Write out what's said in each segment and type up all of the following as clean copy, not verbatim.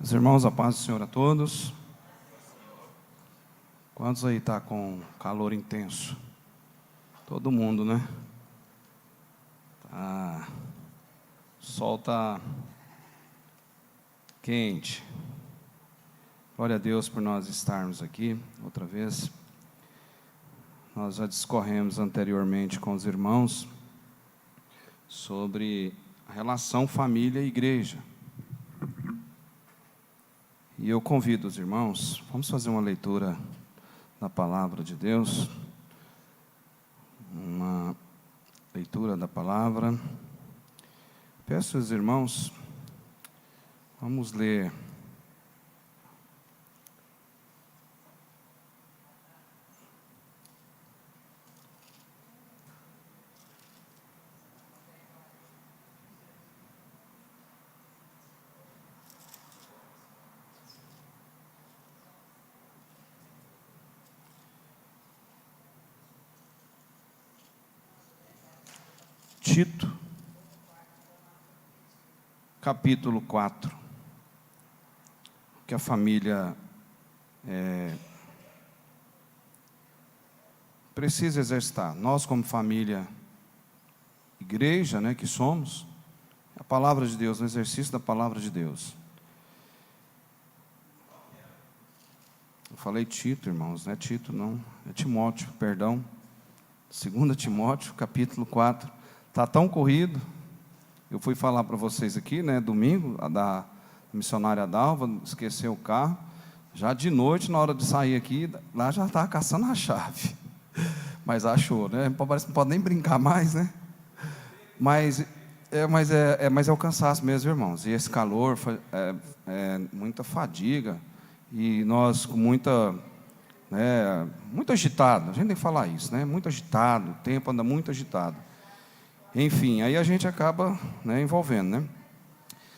Meus irmãos, a paz do Senhor a todos. Quantos aí está com calor intenso? Todo mundo, né? O sol está quente. Glória a Deus por nós estarmos aqui outra vez. Nós já discorremos anteriormente com os irmãos sobre a relação família e igreja. E eu convido os irmãos, vamos fazer uma leitura da palavra de Deus, uma leitura da palavra. Peço aos irmãos, vamos ler Tito, capítulo 4, que a família precisa exercitar. Nós, como família, igreja, que somos, a palavra de Deus, o exercício da palavra de Deus. Eu falei Tito, irmãos, não é Tito, não, é Timóteo, perdão. 2 Timóteo, capítulo 4. Está tão corrido. Eu fui falar para vocês aqui, domingo, da missionária Dalva, esqueceu o carro. Já de noite, na hora de sair aqui, lá já estava caçando a chave. Mas achou, Parece que não pode nem brincar mais, Mas é o cansaço mesmo, irmãos. E esse calor, muita fadiga. E nós com muito agitado. A gente tem que falar isso, Muito agitado, o tempo anda muito agitado. Enfim, aí a gente acaba envolvendo,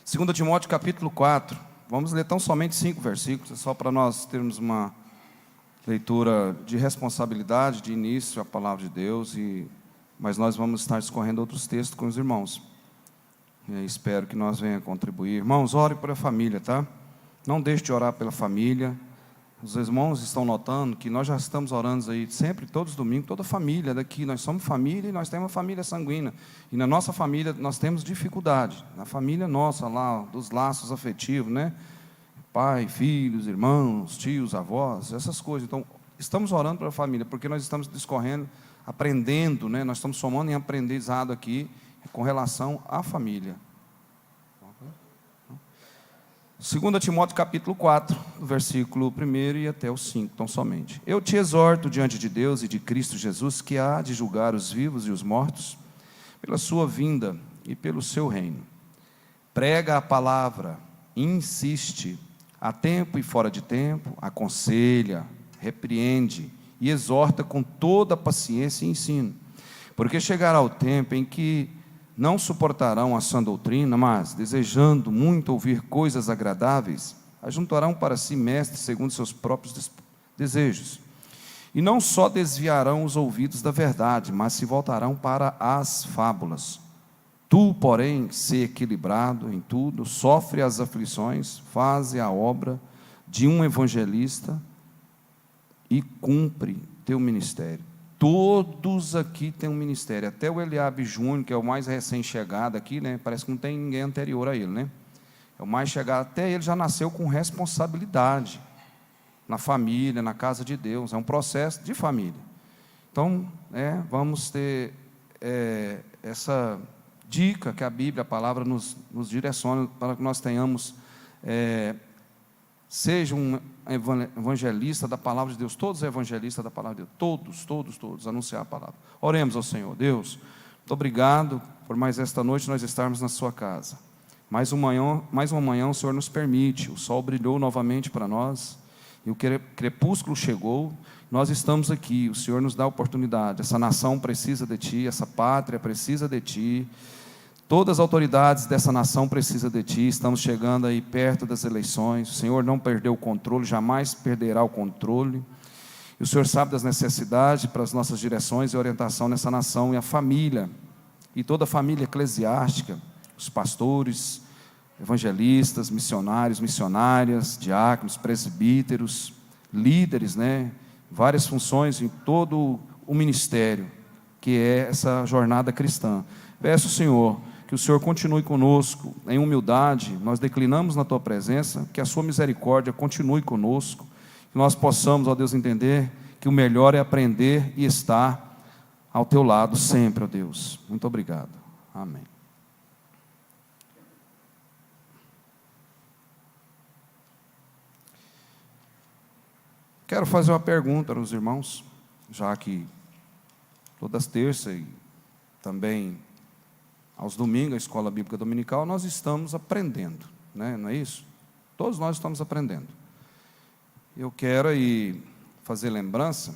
2 Timóteo capítulo 4, vamos ler tão somente 5 versículos, só para nós termos uma leitura de responsabilidade, de início à palavra de Deus, mas nós vamos estar discorrendo outros textos com os irmãos. Espero que nós venhamos contribuir. Irmãos, ore para a família, tá? Não deixe de orar pela família. Os irmãos estão notando que nós já estamos orando aí sempre, todos os domingos, toda a família daqui. Nós somos família e nós temos uma família sanguínea. E na nossa família nós temos dificuldade. Na família nossa lá, dos laços afetivos, Pai, filhos, irmãos, tios, avós, essas coisas. Então, estamos orando pela família, porque nós estamos discorrendo, aprendendo, Nós estamos somando em aprendizado aqui com relação à família. 2 Timóteo capítulo 4, versículo 1 e até o 5, então somente. Eu te exorto diante de Deus e de Cristo Jesus, que há de julgar os vivos e os mortos, pela sua vinda e pelo seu reino. Prega a palavra, insiste, a tempo e fora de tempo, aconselha, repreende e exorta com toda paciência e ensino. Porque chegará o tempo em que não suportarão a sã doutrina, mas, desejando muito ouvir coisas agradáveis, ajuntarão para si mestres segundo seus próprios desejos. E não só desviarão os ouvidos da verdade, mas se voltarão para as fábulas. Tu, porém, sê equilibrado em tudo, sofre as aflições, faze a obra de um evangelista e cumpre teu ministério. Todos aqui têm um ministério, até o Eliabe Júnior, que é o mais recém-chegado aqui, parece que não tem ninguém anterior a ele, É o mais chegado, até ele já nasceu com responsabilidade, na família, na casa de Deus, é um processo de família. Então, vamos ter essa dica que a Bíblia, a palavra nos direciona, para que nós tenhamos, seja um evangelista da palavra de Deus, todos evangelistas da palavra de Deus, todos, anunciar a palavra. Oremos ao Senhor. Deus, muito obrigado por mais esta noite nós estarmos na sua casa. Mais uma manhã o Senhor nos permite, o sol brilhou novamente para nós, e o crepúsculo chegou, nós estamos aqui, o Senhor nos dá a oportunidade, essa nação precisa de Ti, essa pátria precisa de Ti, todas as autoridades dessa nação precisam de Ti, estamos chegando aí perto das eleições, o Senhor não perdeu o controle, jamais perderá o controle, e o Senhor sabe das necessidades para as nossas direções e orientação nessa nação, e a família, e toda a família eclesiástica, os pastores, evangelistas, missionários, missionárias, diáconos, presbíteros, líderes, né? Várias funções em todo o ministério, que é essa jornada cristã. Peço, Senhor, que o Senhor continue conosco em humildade, nós declinamos na Tua presença, que a Sua misericórdia continue conosco, que nós possamos, ó Deus, entender que o melhor é aprender e estar ao Teu lado sempre, ó Deus. Muito obrigado. Amém. Quero fazer uma pergunta aos irmãos, já que todas as terças e também aos domingos, a Escola Bíblica Dominical, nós estamos aprendendo, né? Não é isso? Todos nós estamos aprendendo. Eu quero aí fazer lembrança.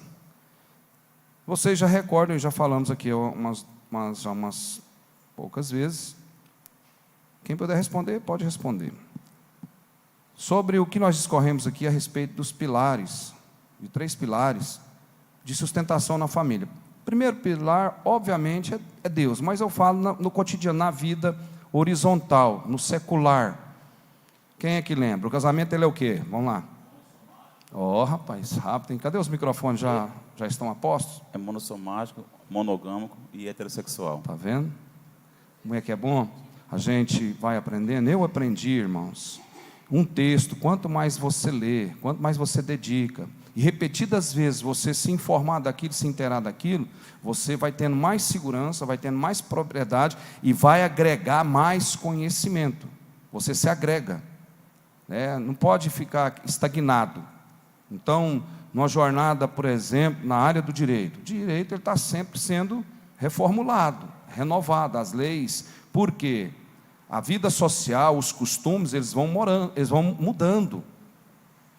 Vocês já recordam, já falamos aqui já umas poucas vezes. Quem puder responder, pode responder. Sobre o que nós discorremos aqui a respeito dos pilares, de 3 pilares de sustentação na família. O primeiro pilar, obviamente, é Deus, mas eu falo no cotidiano, na vida horizontal, no secular. Quem é que lembra? O casamento, ele é o quê? Vamos lá. Rapaz, rápido, hein? Cadê os microfones? Já estão a postos? É monossomático, monogâmico e heterossexual. Está vendo? Como é que é bom? A gente vai aprendendo. Eu aprendi, irmãos, um texto, quanto mais você lê, quanto mais você dedica, e repetidas vezes você se informar daquilo, se inteirar daquilo, você vai tendo mais segurança, vai tendo mais propriedade e vai agregar mais conhecimento. Você se agrega, né? Não pode ficar estagnado. Então, numa jornada, por exemplo, na área do direito, o direito ele está sempre sendo reformulado, renovado, as leis. Por quê? A vida social, os costumes, eles vão mudando.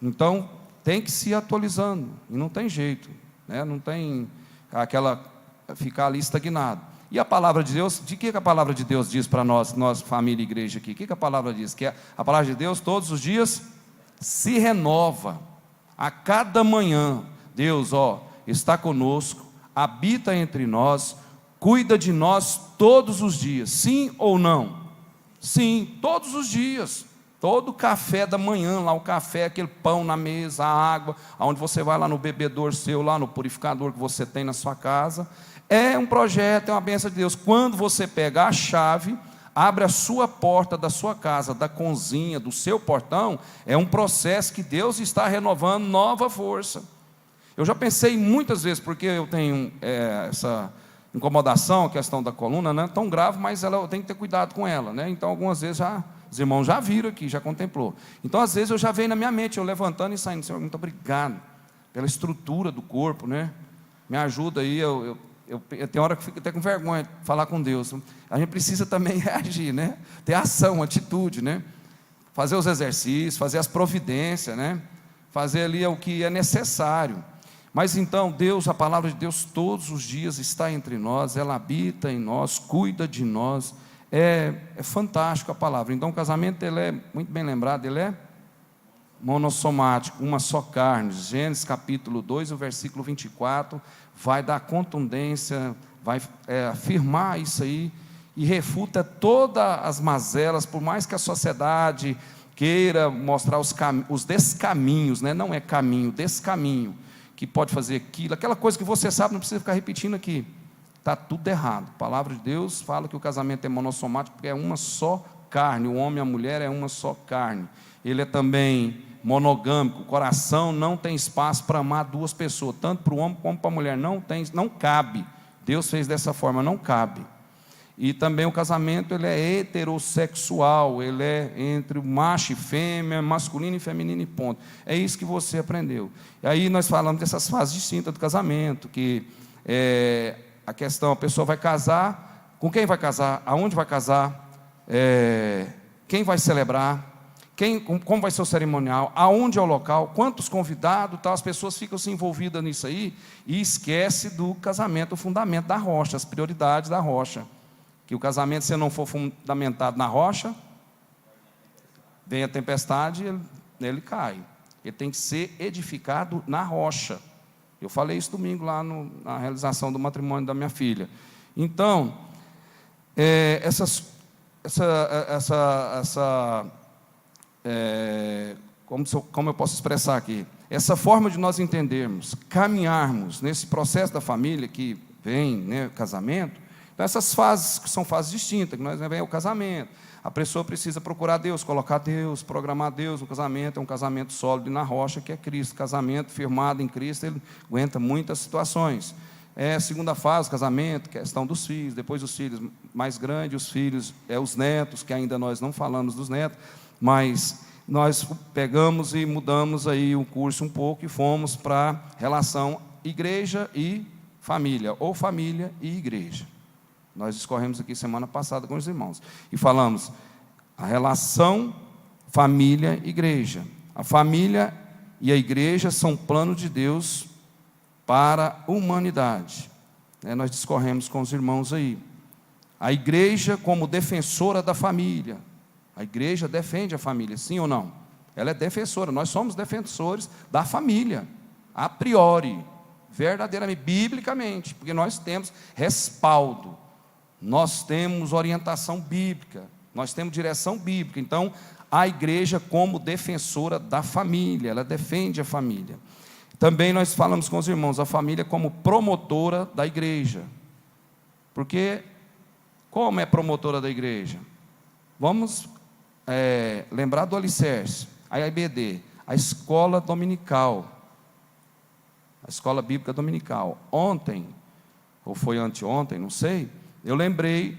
Então, tem que se ir atualizando, e não tem jeito, né? Não tem ficar ali estagnado. E a palavra de Deus, de que a palavra de Deus diz para nós, família e igreja aqui? O que a palavra diz? Que a palavra de Deus todos os dias se renova, a cada manhã. Deus, está conosco, habita entre nós, cuida de nós todos os dias, sim ou não? Sim, todos os dias. Todo café da manhã, lá o café, aquele pão na mesa, a água, aonde você vai lá no bebedor seu, lá no purificador que você tem na sua casa, é um projeto, é uma bênção de Deus. Quando você pega a chave, abre a sua porta da sua casa, da cozinha, do seu portão, é um processo que Deus está renovando nova força. Eu já pensei muitas vezes, porque eu tenho essa incomodação, a questão da coluna, não é tão grave, mas eu tenho que ter cuidado com ela, né? Então algumas vezes os irmãos já viram aqui, já contemplou. Então, às vezes, eu já venho na minha mente, eu levantando e saindo. Senhor, muito obrigado pela estrutura do corpo, né? Me ajuda aí, eu tenho hora que fico até com vergonha de falar com Deus. A gente precisa também reagir, né? Ter ação, atitude, né? Fazer os exercícios, fazer as providências, né? Fazer ali o que é necessário. Mas então, Deus, a palavra de Deus, todos os dias está entre nós, ela habita em nós, cuida de nós. É fantástico a palavra. Então o casamento, ele é muito bem lembrado, ele é monossomático, uma só carne. Gênesis capítulo 2, o versículo 24 vai dar contundência, vai afirmar isso aí e refuta todas as mazelas, por mais que a sociedade queira mostrar os descaminhos, né? Não é caminho, descaminho, que pode fazer aquela coisa que você sabe, não precisa ficar repetindo aqui. Está tudo errado. A palavra de Deus fala que o casamento é monossomático, porque é uma só carne. O homem e a mulher é uma só carne. Ele é também monogâmico. O coração não tem espaço para amar 2 pessoas, tanto para o homem como para a mulher. Não cabe. Deus fez dessa forma, não cabe. E também o casamento, ele é heterossexual, ele é entre o macho e fêmea, masculino e feminino e ponto. É isso que você aprendeu. E aí nós falamos dessas fases distintas do casamento, que a questão, a pessoa vai casar, com quem vai casar, aonde vai casar, quem vai celebrar, como vai ser o cerimonial, aonde é o local, quantos convidados, tal. As pessoas ficam se envolvidas nisso aí e esquece do casamento, o fundamento da rocha, as prioridades da rocha. Que o casamento, se não for fundamentado na rocha, vem a tempestade, ele cai. Ele tem que ser edificado na rocha. Eu falei isso domingo lá na realização do matrimônio da minha filha. Então, essas como eu posso expressar aqui? Essa forma de nós entendermos, caminharmos nesse processo da família que vem, né, casamento. Então, essas fases, que são fases distintas, que nós vem o casamento. A pessoa precisa procurar Deus, colocar Deus, programar Deus no casamento. É um casamento sólido na rocha, que é Cristo. Casamento firmado em Cristo, ele aguenta muitas situações. A segunda fase, casamento, questão dos filhos. Depois os filhos mais grandes, os filhos, os netos, que ainda nós não falamos dos netos, mas nós pegamos e mudamos aí o curso um pouco e fomos para a relação igreja e família, ou família e igreja. Nós discorremos aqui semana passada com os irmãos e falamos a relação família-igreja. A família e a igreja são plano de Deus para a humanidade. Nós discorremos com os irmãos aí. A igreja como defensora da família. A igreja defende a família, sim ou não? Ela é defensora, nós somos defensores da família, a priori, verdadeiramente, biblicamente, porque nós temos respaldo, nós temos orientação bíblica, nós temos direção bíblica. Então, a igreja como defensora da família, ela defende a família. Também nós falamos com os irmãos, a família como promotora da igreja. Porque, como é promotora da igreja? Vamos lembrar do alicerce, a IBD, a escola dominical, a escola bíblica dominical. Ontem, ou foi anteontem, não sei, eu lembrei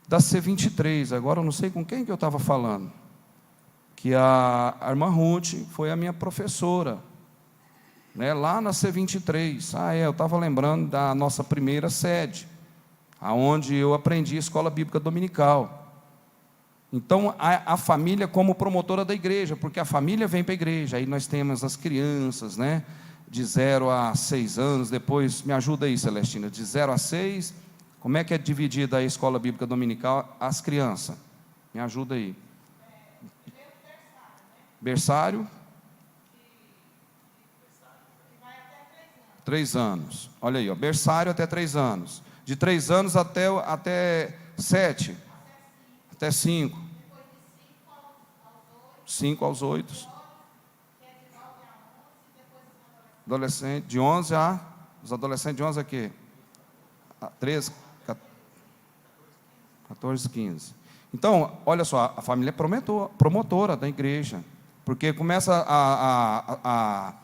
da C23, agora eu não sei com quem que eu estava falando, que a irmã Ruth foi a minha professora, né, lá na C23. Eu estava lembrando da nossa primeira sede, aonde eu aprendi a escola bíblica dominical. Então, a família como promotora da igreja, porque a família vem para a igreja, aí nós temos as crianças, né, de 0 a 6 anos, depois, me ajuda aí, Celestina, de 0 a 6, como é que é dividida a escola bíblica dominical, as crianças? Me ajuda aí. Berçário? 3 anos. Olha aí, berçário até 3 anos. De 3 anos até 7. Até 5. 5 aos 8. Adolescente, de 11 a... Os adolescentes de 11 a quê? 13, 14, 15. Então, olha só, a família é promotora da igreja. Porque começa a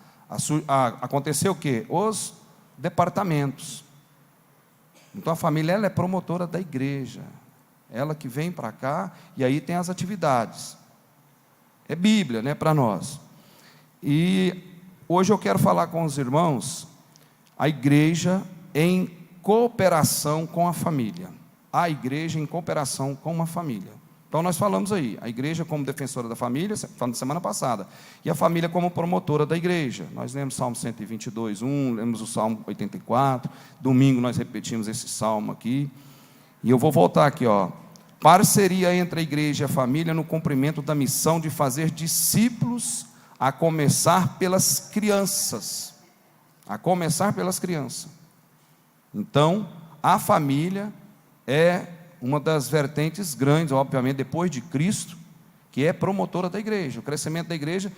acontecer o quê? Os departamentos. Então, a família ela é promotora da igreja. Ela que vem para cá, e aí tem as atividades. É Bíblia, né, para nós. E hoje eu quero falar com os irmãos, a igreja em cooperação com a família. A igreja em cooperação com uma família. Então nós falamos aí, a igreja como defensora da família, falamos semana passada, e a família como promotora da igreja. Nós lemos Salmo 122, 1, lemos o Salmo 84, domingo nós repetimos esse salmo aqui. E eu vou voltar aqui, ó. Parceria entre a igreja e a família no cumprimento da missão de fazer discípulos, a começar pelas crianças. A começar pelas crianças. Então, a família é uma das vertentes grandes, obviamente, depois de Cristo, que é promotora da igreja. O crescimento da igreja,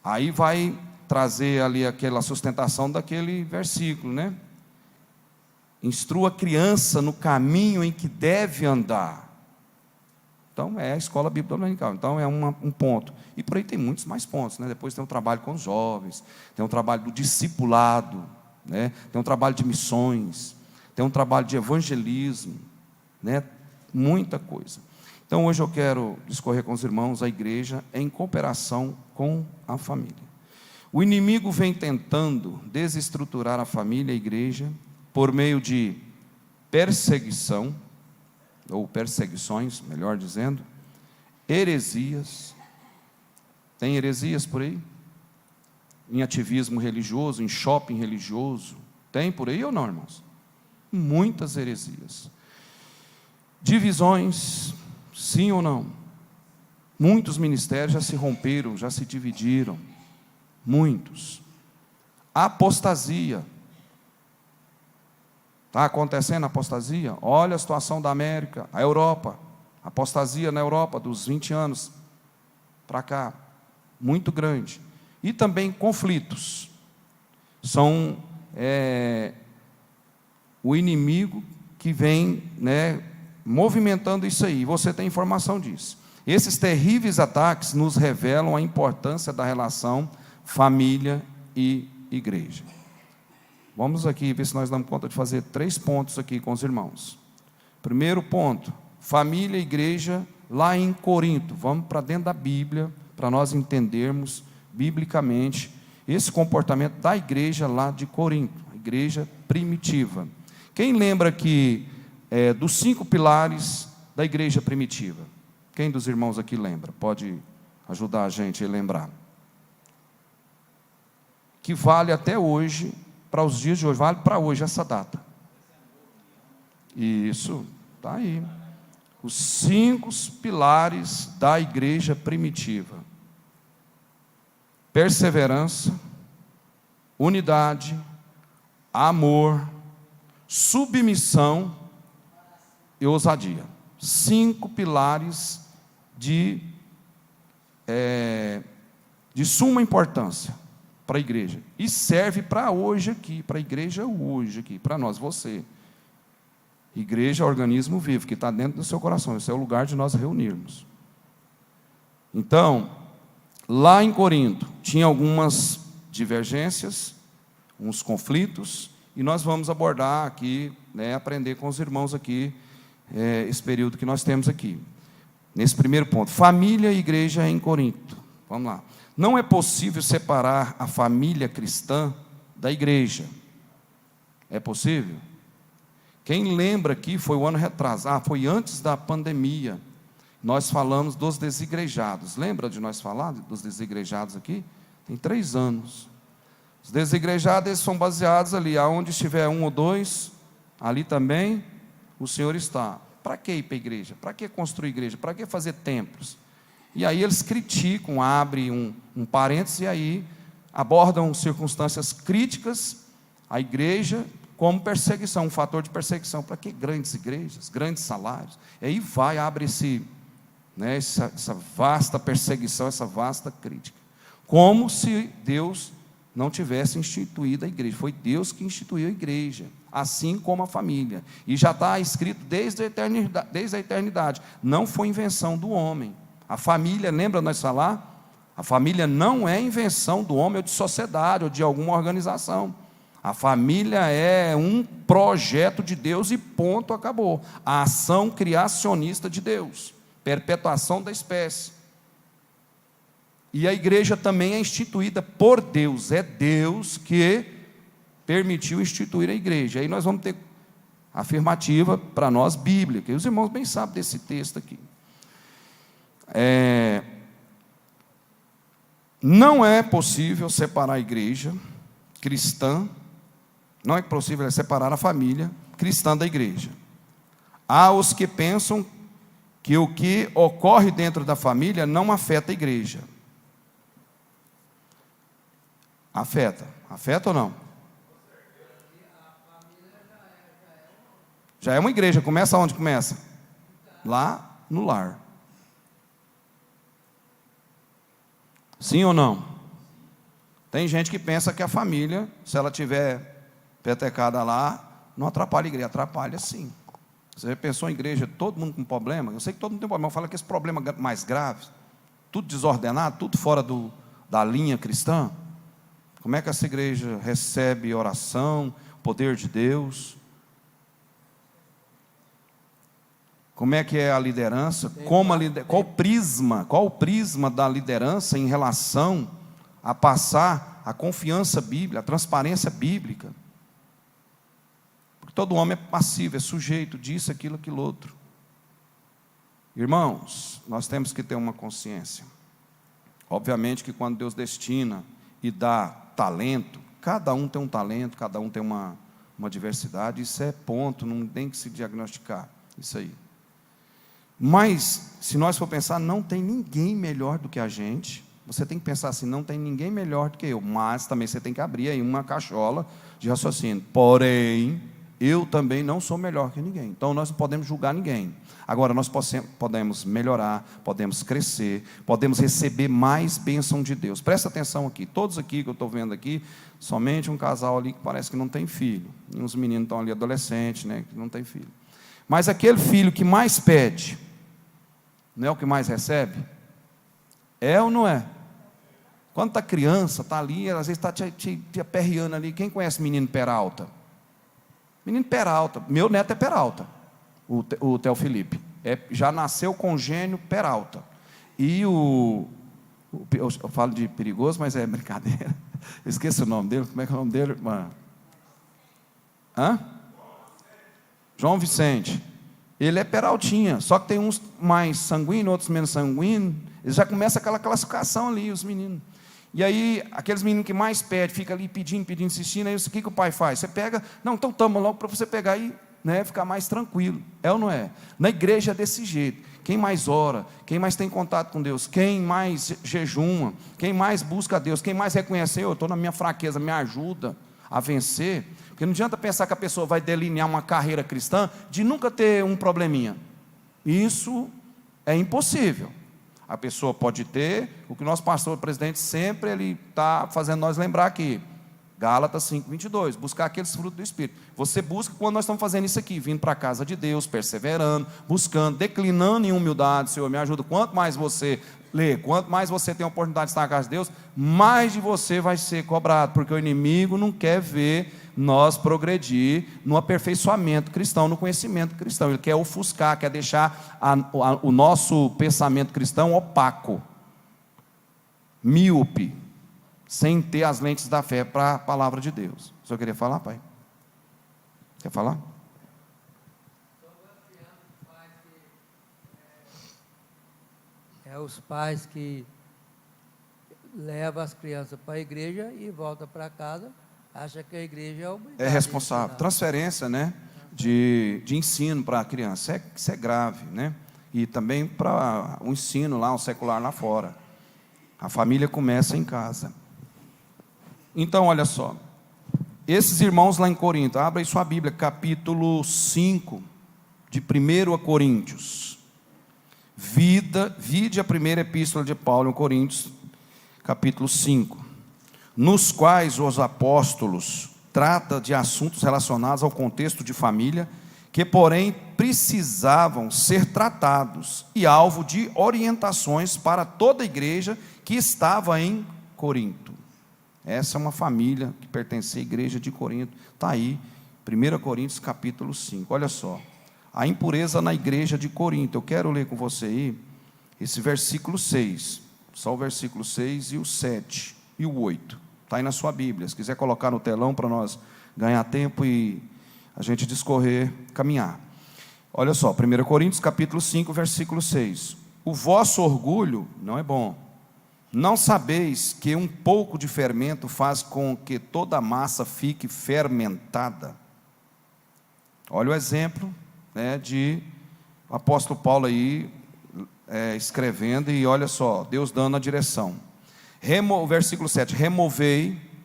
aí vai trazer ali aquela sustentação daquele versículo, né? Instrua a criança no caminho em que deve andar. Então, é a escola bíblica dominical. Então, é um ponto. E por aí tem muitos mais pontos, né? Depois tem o trabalho com os jovens, tem o trabalho do discipulado, né? Tem o trabalho de missões, tem um trabalho de evangelismo, né? Muita coisa. Então, hoje eu quero discorrer com os irmãos a igreja em cooperação com a família. O inimigo vem tentando desestruturar a família e a igreja por meio de perseguição, ou perseguições, melhor dizendo, heresias. Tem heresias por aí? Em ativismo religioso, em shopping religioso. Tem por aí ou não, irmãos? Muitas heresias. Divisões, sim ou não? Muitos ministérios já se romperam, já se dividiram. Muitos. Apostasia. Está acontecendo a apostasia? Olha a situação da América, a Europa. Apostasia na Europa, dos 20 anos para cá, muito grande. E também conflitos. São o inimigo que vem, movimentando isso aí. Você tem informação disso. Esses terríveis ataques nos revelam a importância da relação família e igreja. Vamos aqui ver se nós damos conta de fazer 3 pontos aqui com os irmãos. Primeiro ponto, família e igreja lá em Corinto. Vamos para dentro da Bíblia, para nós entendermos biblicamente esse comportamento da igreja lá de Corinto, a igreja primitiva. Quem lembra aqui dos 5 pilares da igreja primitiva? Quem dos irmãos aqui lembra? Pode ajudar a gente a lembrar. Que vale até hoje, para os dias de hoje, vale para hoje essa data. Isso, está aí. Os 5 pilares da igreja primitiva: perseverança, unidade, amor, submissão e ousadia. 5 pilares de suma importância para a igreja, e serve para hoje aqui, para a igreja hoje aqui, para nós, você. Igreja é organismo vivo, que está dentro do seu coração, esse é o lugar de nós reunirmos. Então, lá em Corinto, tinha algumas divergências, uns conflitos, e nós vamos abordar aqui, aprender com os irmãos aqui, esse período que nós temos aqui. Nesse primeiro ponto, família e igreja em Corinto. Vamos lá. Não é possível separar a família cristã da igreja. É possível? Quem lembra aqui, foi o ano retrasado, foi antes da pandemia, nós falamos dos desigrejados. Lembra de nós falar dos desigrejados aqui? Tem 3 anos. Os desigrejados, eles são baseados ali, aonde estiver 1 ou 2, ali também o Senhor está. Para que ir para a igreja? Para que construir igreja? Para que fazer templos? E aí eles criticam, abrem um parênteses, e aí abordam circunstâncias críticas à igreja como perseguição, um fator de perseguição. Para que grandes igrejas, grandes salários? E aí abre essa vasta perseguição, essa vasta crítica. Como se Deus não tivesse instituído a igreja. Foi Deus que instituiu a igreja, assim como a família. E já está escrito desde a eternidade. Não foi invenção do homem. A família, lembra nós falar? A família não é invenção do homem ou de sociedade ou de alguma organização. A família é um projeto de Deus e ponto, acabou. A ação criacionista de Deus, perpetuação da espécie. E a igreja também é instituída por Deus, é Deus que permitiu instituir a igreja. Aí nós vamos ter afirmativa para nós bíblica, e os irmãos bem sabem desse texto aqui. Não é possível separar a igreja cristã, não é possível separar a família cristã da igreja. Há os que pensam que o que ocorre dentro da família não afeta a igreja. Afeta ou não? Já é uma igreja. Começa onde começa? Lá no lar. Sim ou não? Tem gente que pensa que a família, se ela tiver petecada lá, não atrapalha a igreja. Atrapalha sim. Você já pensou em igreja, todo mundo com problema? Eu sei que todo mundo tem problema, eu falo que esse problema mais grave, tudo desordenado, tudo fora da linha cristã. Como é que essa igreja recebe oração, poder de Deus? Como é que é a liderança? Qual o prisma da liderança em relação a passar a confiança bíblica, a transparência bíblica? Porque todo homem é passivo, é sujeito disso, aquilo, aquilo outro. Irmãos, nós temos que ter uma consciência. Obviamente que quando Deus destina e dá talento, cada um tem um talento, cada um tem uma diversidade, isso é ponto, não tem que se diagnosticar, isso aí. Mas, se nós for pensar, não tem ninguém melhor do que a gente. Você tem que pensar assim, não tem ninguém melhor do que eu. Mas também você tem que abrir aí uma cachola de raciocínio. Porém, Eu também não sou melhor que ninguém. Então nós não podemos julgar ninguém. Agora nós podemos melhorar, podemos crescer, podemos receber mais bênção de Deus. Presta atenção aqui, todos aqui que eu estou vendo aqui, somente um casal ali que parece que não tem filho. E uns meninos estão ali adolescentes, né, que não tem filho. Mas aquele filho que mais pede, não é o que mais recebe? É ou não é? Quando está criança, está ali, às vezes está te aperreando ali. Quem conhece menino Peralta? Menino Peralta, meu neto é Peralta, o Theo Felipe, já nasceu com gênio Peralta. E eu falo de perigoso, mas é brincadeira, eu esqueci o nome dele, como é que é o nome dele? João Vicente, ele é Peraltinha, só que tem uns mais sanguíneos, outros menos sanguíneos, eles já começam aquela classificação ali, os meninos. E aí, aqueles meninos que mais pedem, fica ali pedindo, insistindo, aí o que o pai faz? Você pega, não, então toma logo para você pegar e, né, ficar mais tranquilo. É ou não é? Na igreja é desse jeito. Quem mais ora, quem mais tem contato com Deus, quem mais jejuma, quem mais busca a Deus, quem mais reconhece, eu estou na minha fraqueza, me ajuda a vencer. Porque não adianta pensar que a pessoa vai delinear uma carreira cristã de nunca ter um probleminha. Isso é impossível. A pessoa pode ter, o que o nosso pastor, o presidente, sempre ele está fazendo nós lembrar aqui, Gálatas 5:22, buscar aqueles frutos do Espírito. Você busca quando nós estamos fazendo isso aqui, vindo para a casa de Deus, perseverando, buscando, declinando em humildade. Senhor, me ajuda. Quanto mais você lê, quanto mais você tem a oportunidade de estar na casa de Deus, mais de você vai ser cobrado, porque o inimigo não quer ver nós progredir no aperfeiçoamento cristão, no conhecimento cristão. Ele quer ofuscar, quer deixar o nosso pensamento cristão opaco, míope, sem ter as lentes da fé para a palavra de Deus. O senhor queria falar, pai? Quer falar? Os pais que levam as crianças para a igreja e voltam para casa, acham que a igreja é obrigada. É responsável. Transferência, né, de ensino para a criança. Isso é grave, né? E também para o ensino lá, o secular lá fora. A família começa em casa. Então, olha só. Esses irmãos lá em Corinto, abra aí sua Bíblia, capítulo 5, de 1 a Coríntios. Vide a primeira epístola de Paulo em Coríntios, capítulo 5, nos quais os apóstolos tratam de assuntos relacionados ao contexto de família, que porém precisavam ser tratados e alvo de orientações para toda a igreja que estava em Corinto. Essa é uma família que pertencia à igreja de Corinto. Está aí, 1 Coríntios capítulo 5, olha só. A impureza na igreja de Corinto. Eu quero ler com você aí, esse versículo 6, só o versículo 6 e o 7 e o 8, está aí na sua Bíblia, se quiser colocar no telão para nós ganhar tempo e a gente discorrer, caminhar. Olha só, 1 Coríntios capítulo 5, versículo 6, o vosso orgulho não é bom, não sabeis que um pouco de fermento faz com que toda a massa fique fermentada? Olha o exemplo, né, de o apóstolo Paulo aí, escrevendo, e olha só, Deus dando a direção. Versículo 7,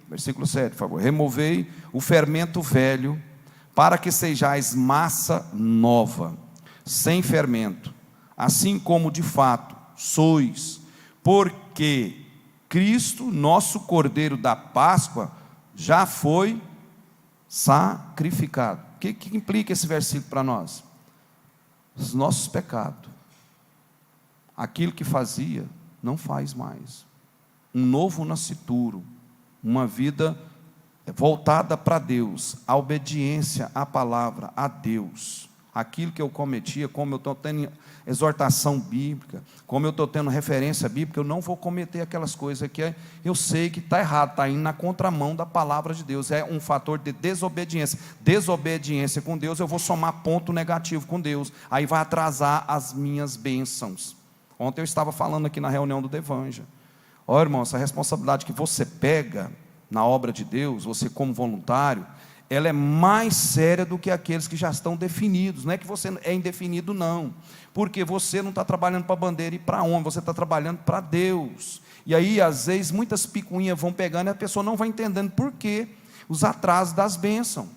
versículo 7, por favor, removei o fermento velho, para que sejais massa nova, sem fermento, assim como de fato sois, porque Cristo, nosso Cordeiro da Páscoa, já foi sacrificado. O que implica esse versículo para nós? Os nossos pecados, aquilo que fazia, não faz mais. Um novo nascituro, uma vida voltada para Deus, a obediência à palavra, a Deus. Aquilo que eu cometia, como eu estou tendo exortação bíblica, como eu estou tendo referência bíblica, eu não vou cometer aquelas coisas que eu sei que está errado, está indo na contramão da palavra de Deus, é um fator de desobediência. Desobediência com Deus, eu vou somar ponto negativo com Deus, aí vai atrasar as minhas bênçãos. Ontem eu estava falando aqui na reunião do Devanja, olha, irmão, essa responsabilidade que você pega na obra de Deus, você como voluntário, ela é mais séria do que aqueles que já estão definidos. Não é que você é indefinido, não, porque você não está trabalhando para a bandeira e para homem, você está trabalhando para Deus. E aí às vezes muitas picuinhas vão pegando e a pessoa não vai entendendo por que os atrasos das bênçãos.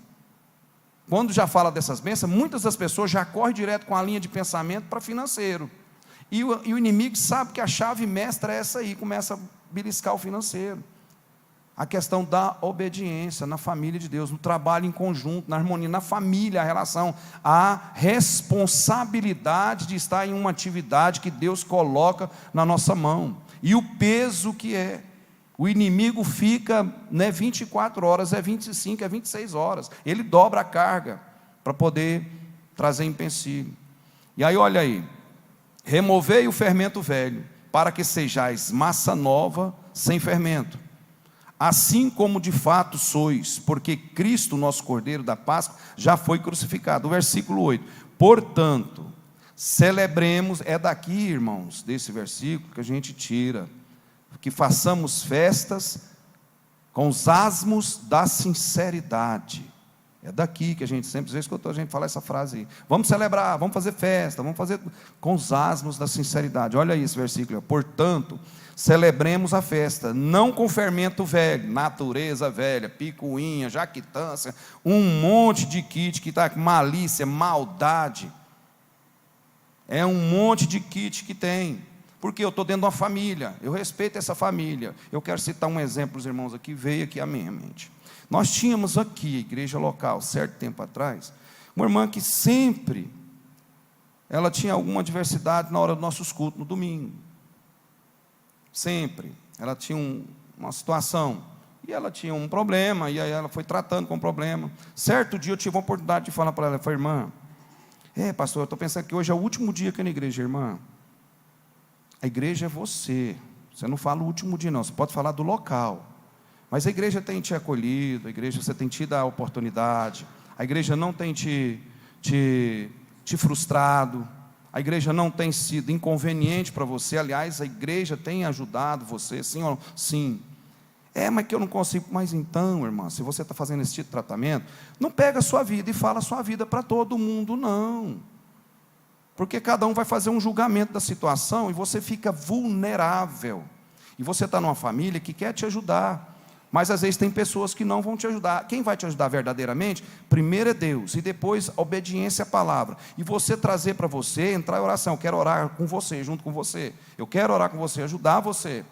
quando já fala dessas bênçãos, muitas das pessoas já correm direto com a linha de pensamento para financeiro. E o inimigo sabe que a chave mestra é essa aí, começa a beliscar o financeiro. A questão da obediência na família de Deus, no trabalho em conjunto, na harmonia, na família, a relação, a responsabilidade de estar em uma atividade que Deus coloca na nossa mão. E o peso que é. O inimigo fica, não é 24 horas, é 25, é 26 horas. Ele dobra a carga para poder trazer empecilho. E aí, olha aí. Removei o fermento velho, para que sejais massa nova, sem fermento. Assim como de fato sois, porque Cristo, nosso Cordeiro da Páscoa, já foi crucificado. O versículo 8. Portanto, celebremos, é daqui, irmãos, desse versículo que a gente tira, que façamos festas com os asmos da sinceridade. É daqui que a gente sempre já escutou a gente falar essa frase aí. Vamos celebrar, vamos fazer festa, vamos fazer com os asmos da sinceridade. Olha aí esse versículo. Portanto, celebremos a festa, não com fermento velho, natureza velha, picuinha, jactância, um monte de kit que está com malícia, maldade. É um monte de kit que tem. Porque eu estou dentro de uma família, eu respeito essa família. Eu quero citar um exemplo, os irmãos aqui, veio aqui à minha mente. Nós tínhamos aqui, igreja local, certo tempo atrás, uma irmã que sempre, ela tinha alguma adversidade na hora dos nossos cultos, no domingo. Sempre. Ela tinha uma situação, e ela tinha um problema, e aí ela foi tratando com o problema. Certo dia eu tive a oportunidade de falar para ela, eu falei, irmã, pastor, eu estou pensando que hoje é o último dia aqui na igreja, irmã. A igreja é você. Você não fala o último dia não, você pode falar do local. Mas a igreja tem te acolhido, a igreja você tem tido a oportunidade, a igreja não tem te frustrado, a igreja não tem sido inconveniente para você, aliás, a igreja tem ajudado você, sim ou não? Sim. Mas que eu não consigo. Mas então, irmã, se você está fazendo esse tipo de tratamento, não pega a sua vida e fala a sua vida para todo mundo, não. Porque cada um vai fazer um julgamento da situação e você fica vulnerável. E você está numa família que quer te ajudar, mas às vezes tem pessoas que não vão te ajudar. Quem vai te ajudar verdadeiramente? Primeiro é Deus, e depois a obediência à palavra. E você trazer para você, entrar em oração. Eu quero orar com você, junto com você. Eu quero orar com você, ajudar você.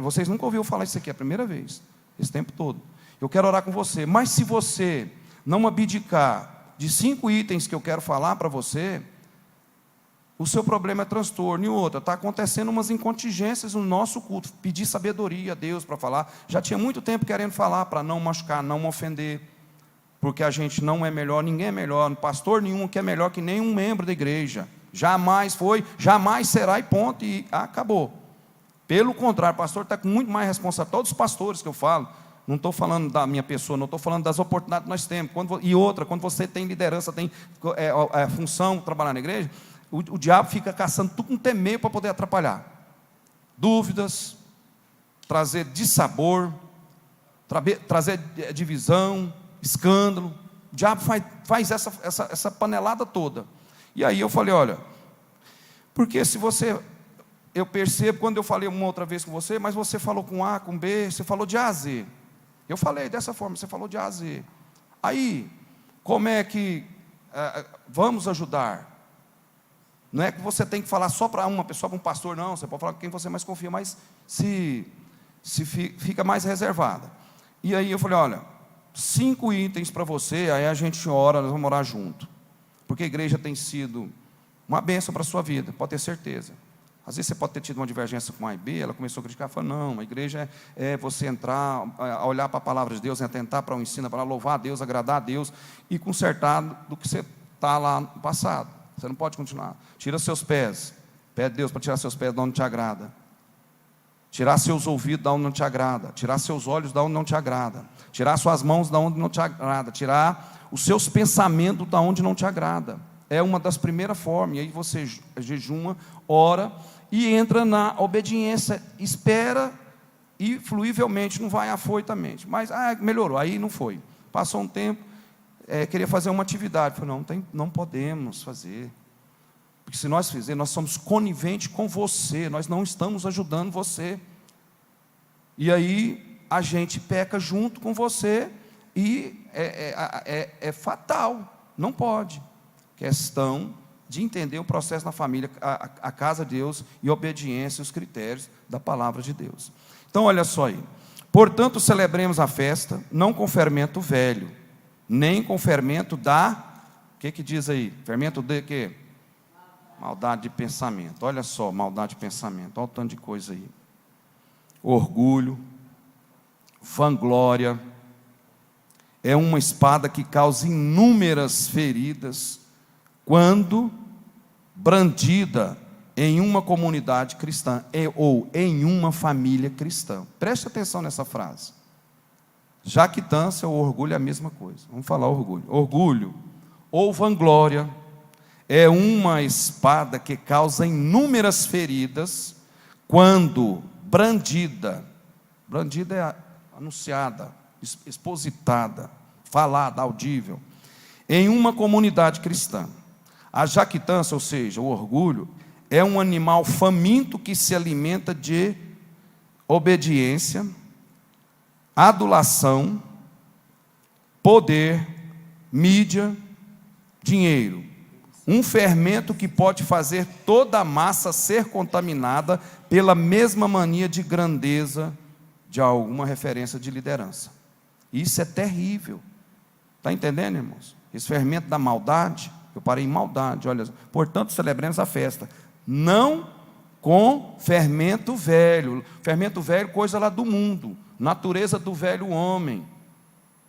Vocês nunca ouviram falar isso aqui, é a primeira vez, esse tempo todo. Eu quero orar com você, mas se você não abdicar de 5 itens que eu quero falar para você, o seu problema é transtorno. E outra, está acontecendo umas incontingências no nosso culto. Pedir sabedoria a Deus para falar. Já tinha muito tempo querendo falar para não machucar, não ofender. Porque a gente não é melhor, ninguém é melhor. Pastor nenhum que é melhor que nenhum membro da igreja. Jamais foi, jamais será e ponto. E acabou. Pelo contrário, o pastor está com muito mais responsabilidade. Todos os pastores que eu falo, não estou falando da minha pessoa, não estou falando das oportunidades que nós temos. E outra, quando você tem liderança, tem função, trabalhar na igreja, o diabo fica caçando tudo com temer para poder atrapalhar. Dúvidas, trazer dissabor, trazer divisão, escândalo. O diabo faz essa panelada toda. E aí eu falei, olha, porque se você... Eu percebo, quando eu falei uma outra vez com você, mas você falou com A, com B, você falou de A a Z. Eu falei dessa forma, você falou de A a Z. Aí, como é que vamos ajudar? Não é que você tem que falar só para uma pessoa, para um pastor, não. Você pode falar com quem você mais confia, mas se fica mais reservada. E aí eu falei, olha, 5 itens para você, aí a gente ora, nós vamos orar junto. Porque a igreja tem sido uma bênção para a sua vida, pode ter certeza. Às vezes você pode ter tido uma divergência com A e B, ela começou a criticar, falou, não, a igreja é você entrar, olhar para a palavra de Deus, atentar para o ensino, para louvar a Deus, agradar a Deus, e consertar do que você está lá no passado. Você não pode continuar. Tira seus pés, pede a Deus para tirar seus pés de onde não te agrada. Tirar seus ouvidos de onde não te agrada. Tirar seus olhos de onde não te agrada. Tirar suas mãos de onde não te agrada. Tirar os seus pensamentos de onde não te agrada. É uma das primeiras formas. E aí você jejuma, ora e entra na obediência, espera e fluivelmente, não vai afoitamente. Mas melhorou, aí não foi. Passou um tempo, queria fazer uma atividade. Falei, não podemos fazer. Porque se nós fizermos, nós somos coniventes com você, nós não estamos ajudando você. E aí a gente peca junto com você, e é fatal, não pode. Questão de entender o processo na família, a casa de Deus e obediência aos critérios da palavra de Deus. Então, olha só aí. Portanto, celebremos a festa, não com fermento velho, nem com fermento o que diz aí? Fermento de quê? Maldade de pensamento. Olha só, maldade de pensamento. Olha o tanto de coisa aí. Orgulho, vanglória, é uma espada que causa inúmeras feridas quando brandida em uma comunidade cristã ou em uma família cristã. Preste atenção nessa frase. Jactância ou orgulho é a mesma coisa. Vamos falar orgulho. Orgulho ou vanglória é uma espada que causa inúmeras feridas quando brandida é anunciada, expositada, falada, audível, em uma comunidade cristã. A jactância, ou seja, o orgulho, é um animal faminto que se alimenta de obediência, adulação, poder, mídia, dinheiro. Um fermento que pode fazer toda a massa ser contaminada pela mesma mania de grandeza de alguma referência de liderança. Isso é terrível. Está entendendo, irmãos? Esse fermento da maldade, eu parei em maldade, olha. Portanto, celebremos a festa, não com fermento velho. Fermento velho, coisa lá do mundo, natureza do velho homem,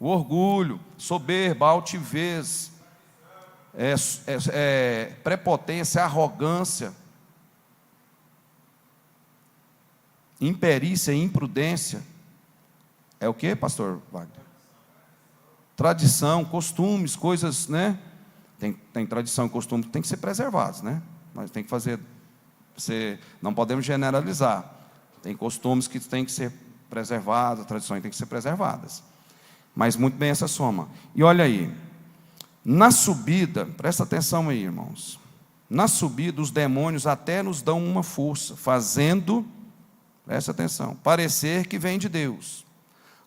o orgulho, soberba, altivez, prepotência, arrogância, imperícia e imprudência. É o que, pastor Wagner? Tradição, costumes, coisas, né? Tem tradição e costume que tem que ser preservados, né? Mas tem que fazer, não podemos generalizar. Tem costumes que têm que ser preservados, tradições têm que ser preservadas. Mas muito bem essa soma. E olha aí, na subida, presta atenção aí, irmãos. Na subida, os demônios até nos dão uma força, fazendo, presta atenção, parecer que vem de Deus.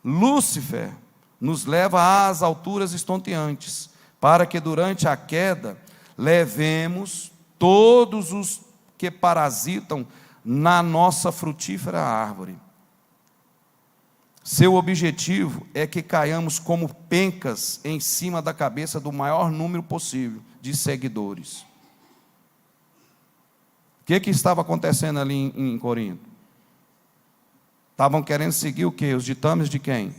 Lúcifer nos leva às alturas estonteantes, para que durante a queda levemos todos os que parasitam na nossa frutífera árvore. Seu objetivo é que caiamos como pencas em cima da cabeça do maior número possível de seguidores. O que estava acontecendo ali em Corinto? Estavam querendo seguir o quê? Os ditames de quem?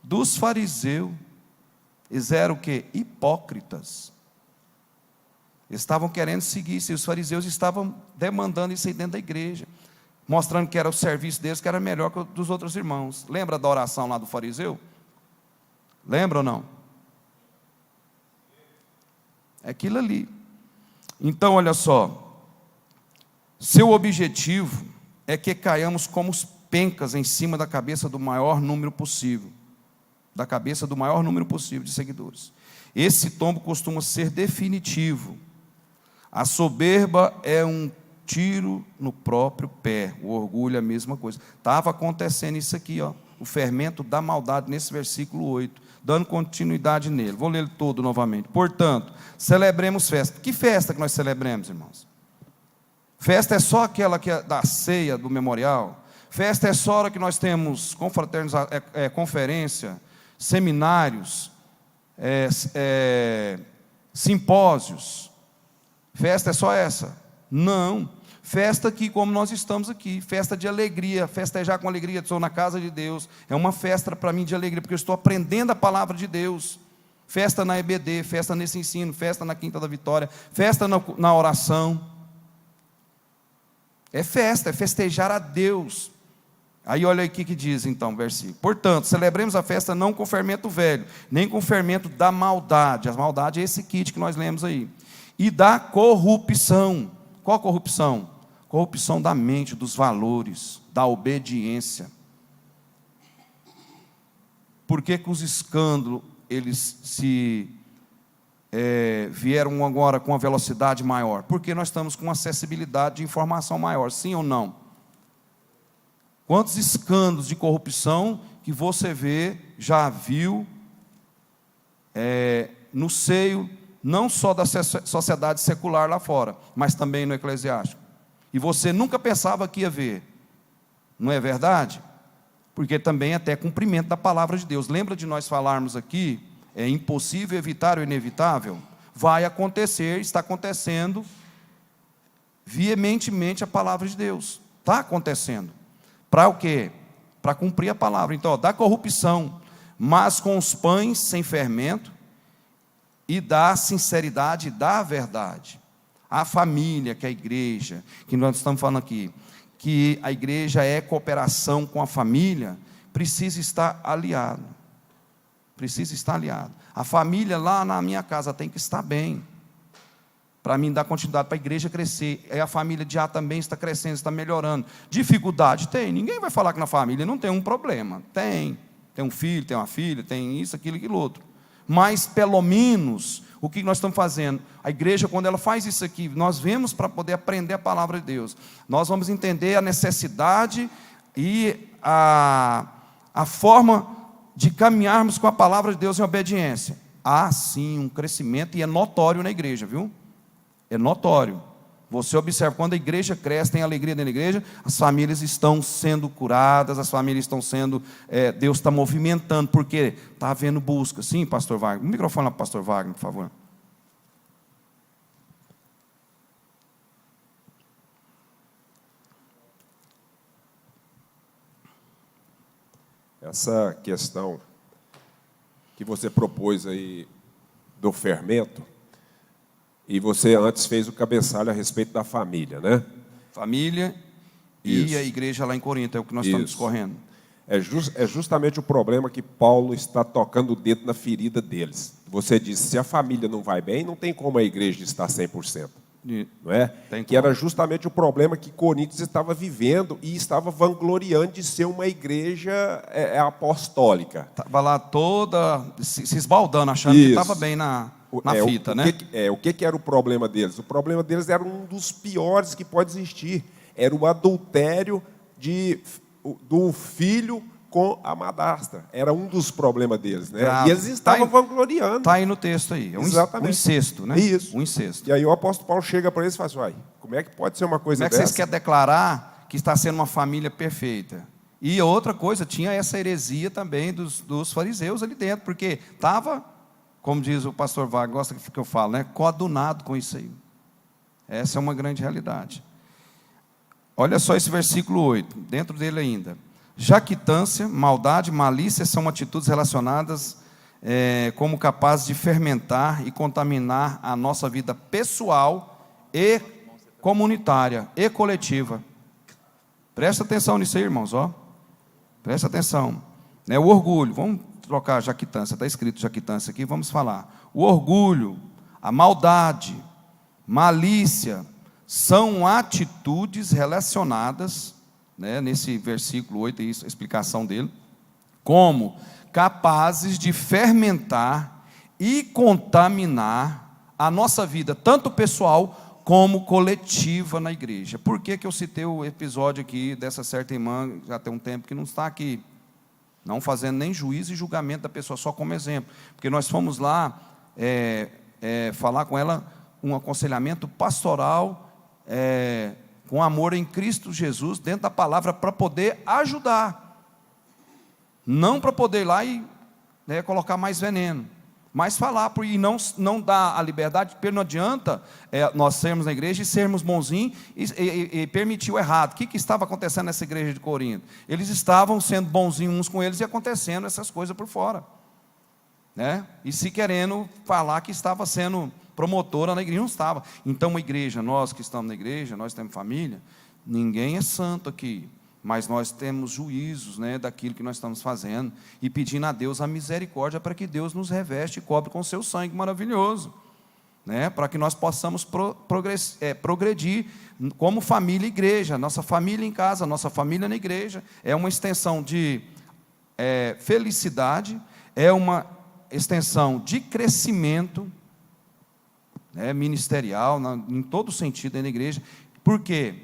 Dos fariseus. Eles eram o quê? Hipócritas. Estavam querendo seguir isso, e os fariseus estavam demandando isso aí dentro da igreja, mostrando que era o serviço deles, que era melhor que o dos outros irmãos. Lembra da oração lá do fariseu? Lembra ou não? É aquilo ali. Então, olha só, seu objetivo é que caiamos como os pencas em cima da cabeça do maior número possível, da cabeça do maior número possível de seguidores. Esse tombo costuma ser definitivo. A soberba é um tiro no próprio pé. O orgulho é a mesma coisa. Estava acontecendo isso aqui, ó, o fermento da maldade, nesse versículo 8, dando continuidade nele. Vou ler ele todo novamente. Portanto, celebremos festa. Que festa que nós celebremos, irmãos? Festa é só aquela que é da ceia, do memorial? Festa é só a hora que nós temos conferência, seminários, simpósios? Festa é só essa? Não. Festa aqui, como nós estamos aqui, festa de alegria, festejar com alegria, estou na casa de Deus, é uma festa para mim de alegria, porque eu estou aprendendo a palavra de Deus. Festa na EBD, festa nesse ensino, festa na Quinta da Vitória, festa na oração. É festa, é festejar a Deus. Aí olha aí o que diz então o versículo. Portanto, celebremos a festa não com fermento velho, nem com fermento da maldade. A maldade é esse kit que nós lemos aí. E da corrupção. Qual corrupção? Corrupção da mente, dos valores, da obediência. Por que os escândalos, eles vieram agora com uma velocidade maior? Porque nós estamos com uma acessibilidade de informação maior, sim ou não? Quantos escândalos de corrupção que você vê, já viu, no seio não só da sociedade secular lá fora, mas também no eclesiástico. E você nunca pensava que ia ver, não é verdade? Porque também até cumprimento da palavra de Deus. Lembra de nós falarmos aqui, é impossível evitar o inevitável? Vai acontecer, está acontecendo veementemente a palavra de Deus. Está acontecendo. Para o quê? Para cumprir a palavra. Então, da corrupção, mas com os pães sem fermento, e da sinceridade e da verdade. A família, que é a igreja, que nós estamos falando aqui, que a igreja é cooperação com a família, precisa estar aliado. Precisa estar aliado. A família lá na minha casa tem que estar bem, para mim dar continuidade, para a igreja crescer. A família de A também está crescendo, está melhorando. Dificuldade? Tem. Ninguém vai falar que na família não tem um problema. Tem. Tem um filho, tem uma filha, tem isso, aquilo, aquilo outro. Mas, pelo menos, o que nós estamos fazendo? A igreja, quando ela faz isso aqui, nós vemos para poder aprender a palavra de Deus. Nós vamos entender a necessidade e a forma de caminharmos com a palavra de Deus em obediência. Há, sim, um crescimento, e é notório na igreja, viu? É notório. Você observa, quando a igreja cresce, tem alegria dentro da igreja, as famílias estão sendo curadas, as famílias estão sendo, Deus está movimentando, porque está havendo busca. Sim, pastor Wagner. O microfone lá para o pastor Wagner, por favor. Essa questão que você propôs aí do fermento, e você antes fez o cabeçalho a respeito da família, né? Família e a igreja lá em Corinto, é o que nós estamos discorrendo. É justamente o problema que Paulo está tocando o dedo na ferida deles. Você disse, se a família não vai bem, não tem como a igreja estar 100%. Não é? Que era justamente o problema que Coríntios estava vivendo e estava vangloriando de ser uma igreja apostólica. Estava lá toda, se esbaldando, achando que estava bem na fita, né? O que era o problema deles? O problema deles era um dos piores que pode existir. Era o adultério do filho com a madrasta. Era um dos problemas deles, né? E eles estavam vangloriando. Está aí no texto aí. Um incesto, né? Isso. Um incesto. E aí o apóstolo Paulo chega para eles e fala assim, uai, como é que pode ser uma coisa dessa? Como é que vocês querem declarar que está sendo uma família perfeita? E outra coisa, tinha essa heresia também dos fariseus ali dentro, porque estava, como diz o pastor Wagner, gosta que eu falo, né? Coadunado com isso aí. Essa é uma grande realidade. Olha só esse versículo 8, dentro dele ainda. Jactância, maldade, malícia são atitudes relacionadas como capazes de fermentar e contaminar a nossa vida pessoal e comunitária e coletiva. Presta atenção nisso aí, irmãos, ó. Presta atenção. O orgulho, vamos trocar jactância, está escrito jactância aqui, vamos falar. O orgulho, a maldade, malícia, são atitudes relacionadas, nesse versículo 8, isso, a explicação dele, como capazes de fermentar e contaminar a nossa vida, tanto pessoal como coletiva na igreja. Por que eu citei o episódio aqui dessa certa irmã, já tem um tempo que não está aqui, não fazendo nem juízo e julgamento da pessoa, só como exemplo, porque nós fomos lá falar com ela um aconselhamento pastoral, com amor em Cristo Jesus, dentro da palavra, para poder ajudar, não para poder ir lá e colocar mais veneno, mas falar, e não dar a liberdade, porque não adianta nós sermos na igreja e sermos bonzinhos e permitir o errado. O que estava acontecendo nessa igreja de Corinto? Eles estavam sendo bonzinhos uns com eles e acontecendo essas coisas por fora, e se querendo falar que estava sendo promotora na igreja, não estava. Então a igreja, nós que estamos na igreja, nós temos família, ninguém é santo aqui, mas nós temos juízos daquilo que nós estamos fazendo, e pedindo a Deus a misericórdia, para que Deus nos reveste e cobre com o seu sangue maravilhoso, para que nós possamos progredir como família e igreja. Nossa família em casa, nossa família na igreja, é uma extensão de felicidade, é uma extensão de crescimento, ministerial, em todo sentido na igreja. Por quê?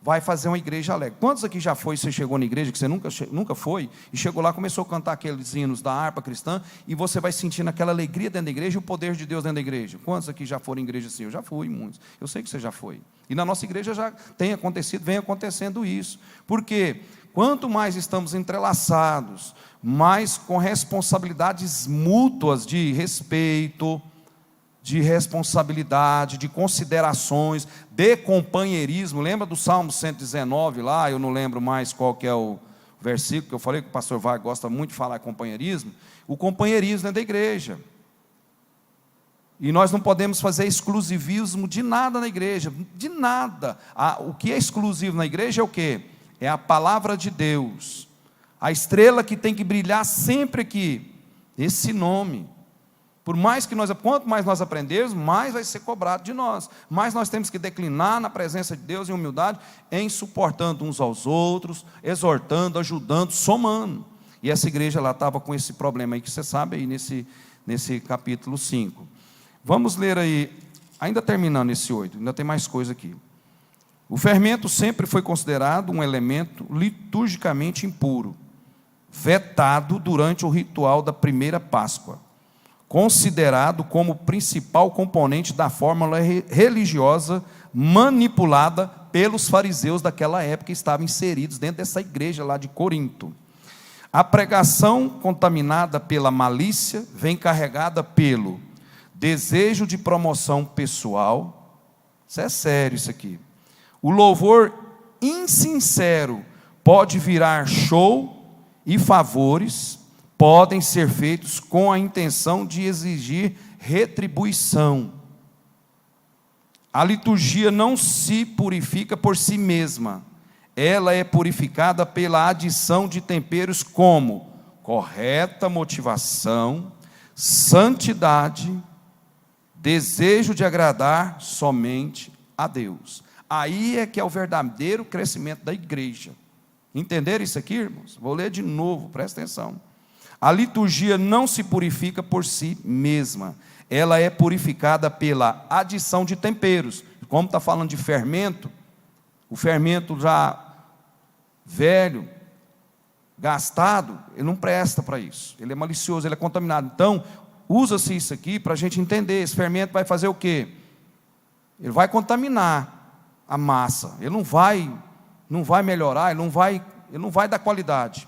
vai fazer uma igreja alegre. Quantos aqui já foi, você chegou na igreja, que você nunca foi, e chegou lá, começou a cantar aqueles hinos da harpa cristã, e você vai sentindo aquela alegria dentro da igreja e o poder de Deus dentro da igreja? Quantos aqui já foram em igreja assim? Eu já fui, muitos. Eu sei que você já foi. E na nossa igreja já tem acontecido, vem acontecendo isso. Por quê? Quanto mais estamos entrelaçados, mais com responsabilidades mútuas de respeito, de responsabilidade, de considerações, de companheirismo. Lembra do Salmo 119 lá? Eu não lembro mais qual que é o versículo que eu falei, que o pastor Vai gosta muito de falar companheirismo. O companheirismo é da igreja. E nós não podemos fazer exclusivismo de nada na igreja, de nada. O que é exclusivo na igreja é o quê? É a palavra de Deus. A estrela que tem que brilhar sempre aqui, esse nome. Por mais que quanto mais nós aprendermos, mais vai ser cobrado de nós. Mais nós temos que declinar na presença de Deus em humildade, em suportando uns aos outros, exortando, ajudando, somando. E essa igreja lá estava com esse problema aí que você sabe aí nesse capítulo 5. Vamos ler aí, ainda terminando esse 8, ainda tem mais coisa aqui. O fermento sempre foi considerado um elemento liturgicamente impuro, vetado durante o ritual da primeira Páscoa, considerado como principal componente da fórmula religiosa manipulada pelos fariseus daquela época que estavam inseridos dentro dessa igreja lá de Corinto. A pregação contaminada pela malícia vem carregada pelo desejo de promoção pessoal. Isso é sério, isso aqui. O louvor insincero pode virar show e favores podem ser feitos com a intenção de exigir retribuição. A liturgia não se purifica por si mesma, ela é purificada pela adição de temperos como correta motivação, santidade, desejo de agradar somente a Deus. Aí é que é o verdadeiro crescimento da igreja. Entenderam isso aqui, irmãos? Vou ler de novo, presta atenção. A liturgia não se purifica por si mesma, ela é purificada pela adição de temperos. Como está falando de fermento, o fermento já velho, gastado, ele não presta para isso, ele é malicioso, ele é contaminado. Então, usa-se isso aqui para a gente entender. Esse fermento vai fazer o quê? Ele vai contaminar a massa, ele não vai melhorar, ele não vai dar qualidade.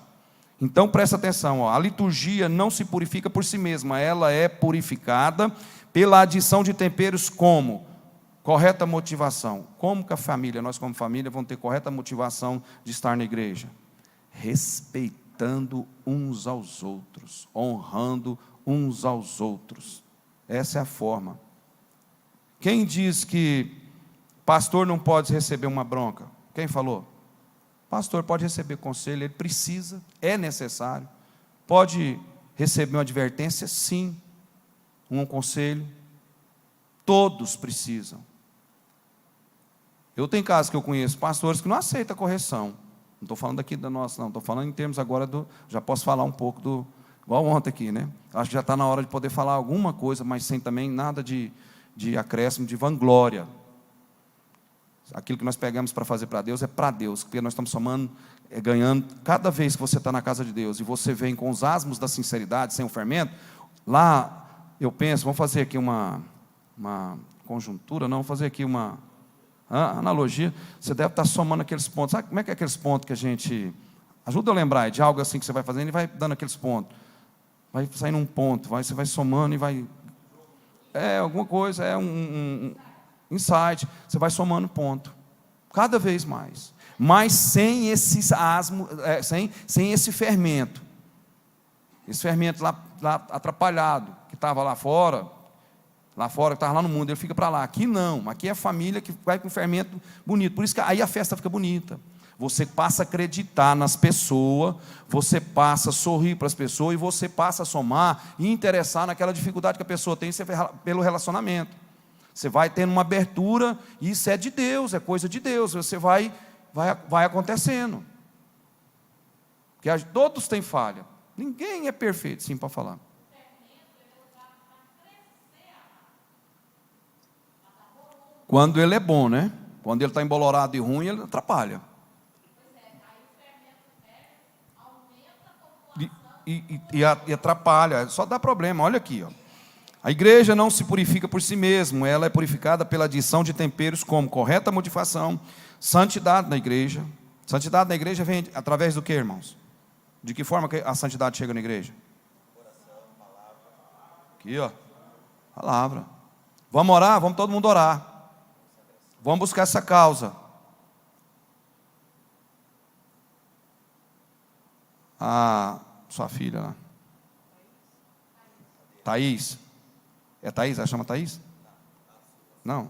Então presta atenção, a liturgia não se purifica por si mesma, ela é purificada pela adição de temperos como correta motivação. Como que nós como família vamos ter correta motivação de estar na igreja? Respeitando uns aos outros, honrando uns aos outros. Essa é a forma. Quem diz que pastor não pode receber uma bronca? Quem falou? Pastor pode receber conselho, ele precisa, é necessário. Pode receber uma advertência? Sim. Um conselho? Todos precisam. Eu tenho casos que eu conheço, pastores que não aceitam correção. Não estou falando aqui da nossa, não. Estou falando em termos agora já posso falar um pouco igual ontem aqui, né? Acho que já está na hora de poder falar alguma coisa, mas sem também nada de acréscimo, de vanglória. Aquilo que nós pegamos para fazer para Deus é para Deus, porque nós estamos somando, ganhando. Cada vez que você está na casa de Deus e você vem com os asmos da sinceridade, sem o fermento, lá eu penso, vamos fazer aqui uma conjuntura, não, vamos fazer aqui uma analogia. Você deve estar somando aqueles pontos. Sabe como é que é aqueles pontos que a gente... Ajuda a lembrar de algo assim que você vai fazendo e vai dando aqueles pontos. Vai saindo um ponto, você vai somando e vai... alguma coisa, um insight, você vai somando ponto, cada vez mais, mas sem esse asmo, sem esse fermento lá atrapalhado, que estava lá fora, que estava lá no mundo, ele fica para lá. Aqui não, aqui é a família que vai com fermento bonito, por isso que aí a festa fica bonita. Você passa a acreditar nas pessoas, você passa a sorrir para as pessoas, e você passa a somar e interessar naquela dificuldade que a pessoa tem pelo relacionamento. Você vai tendo uma abertura, e isso é de Deus, é coisa de Deus, você vai acontecendo. Porque todos têm falha, ninguém é perfeito, sim, para falar. Quando ele é bom, né? Quando ele está embolorado e ruim, ele atrapalha. E atrapalha, só dá problema. Olha aqui, ó. A igreja não se purifica por si mesma, ela é purificada pela adição de temperos como correta motivação, santidade na igreja. Santidade na igreja vem através do que, irmãos? De que forma que a santidade chega na igreja? Coração, palavra. Aqui, ó. Palavra. Vamos orar? Vamos todo mundo orar. Vamos buscar essa causa. A sua filha lá. Thaís. É Thaís? Ela chama Thaís? Não.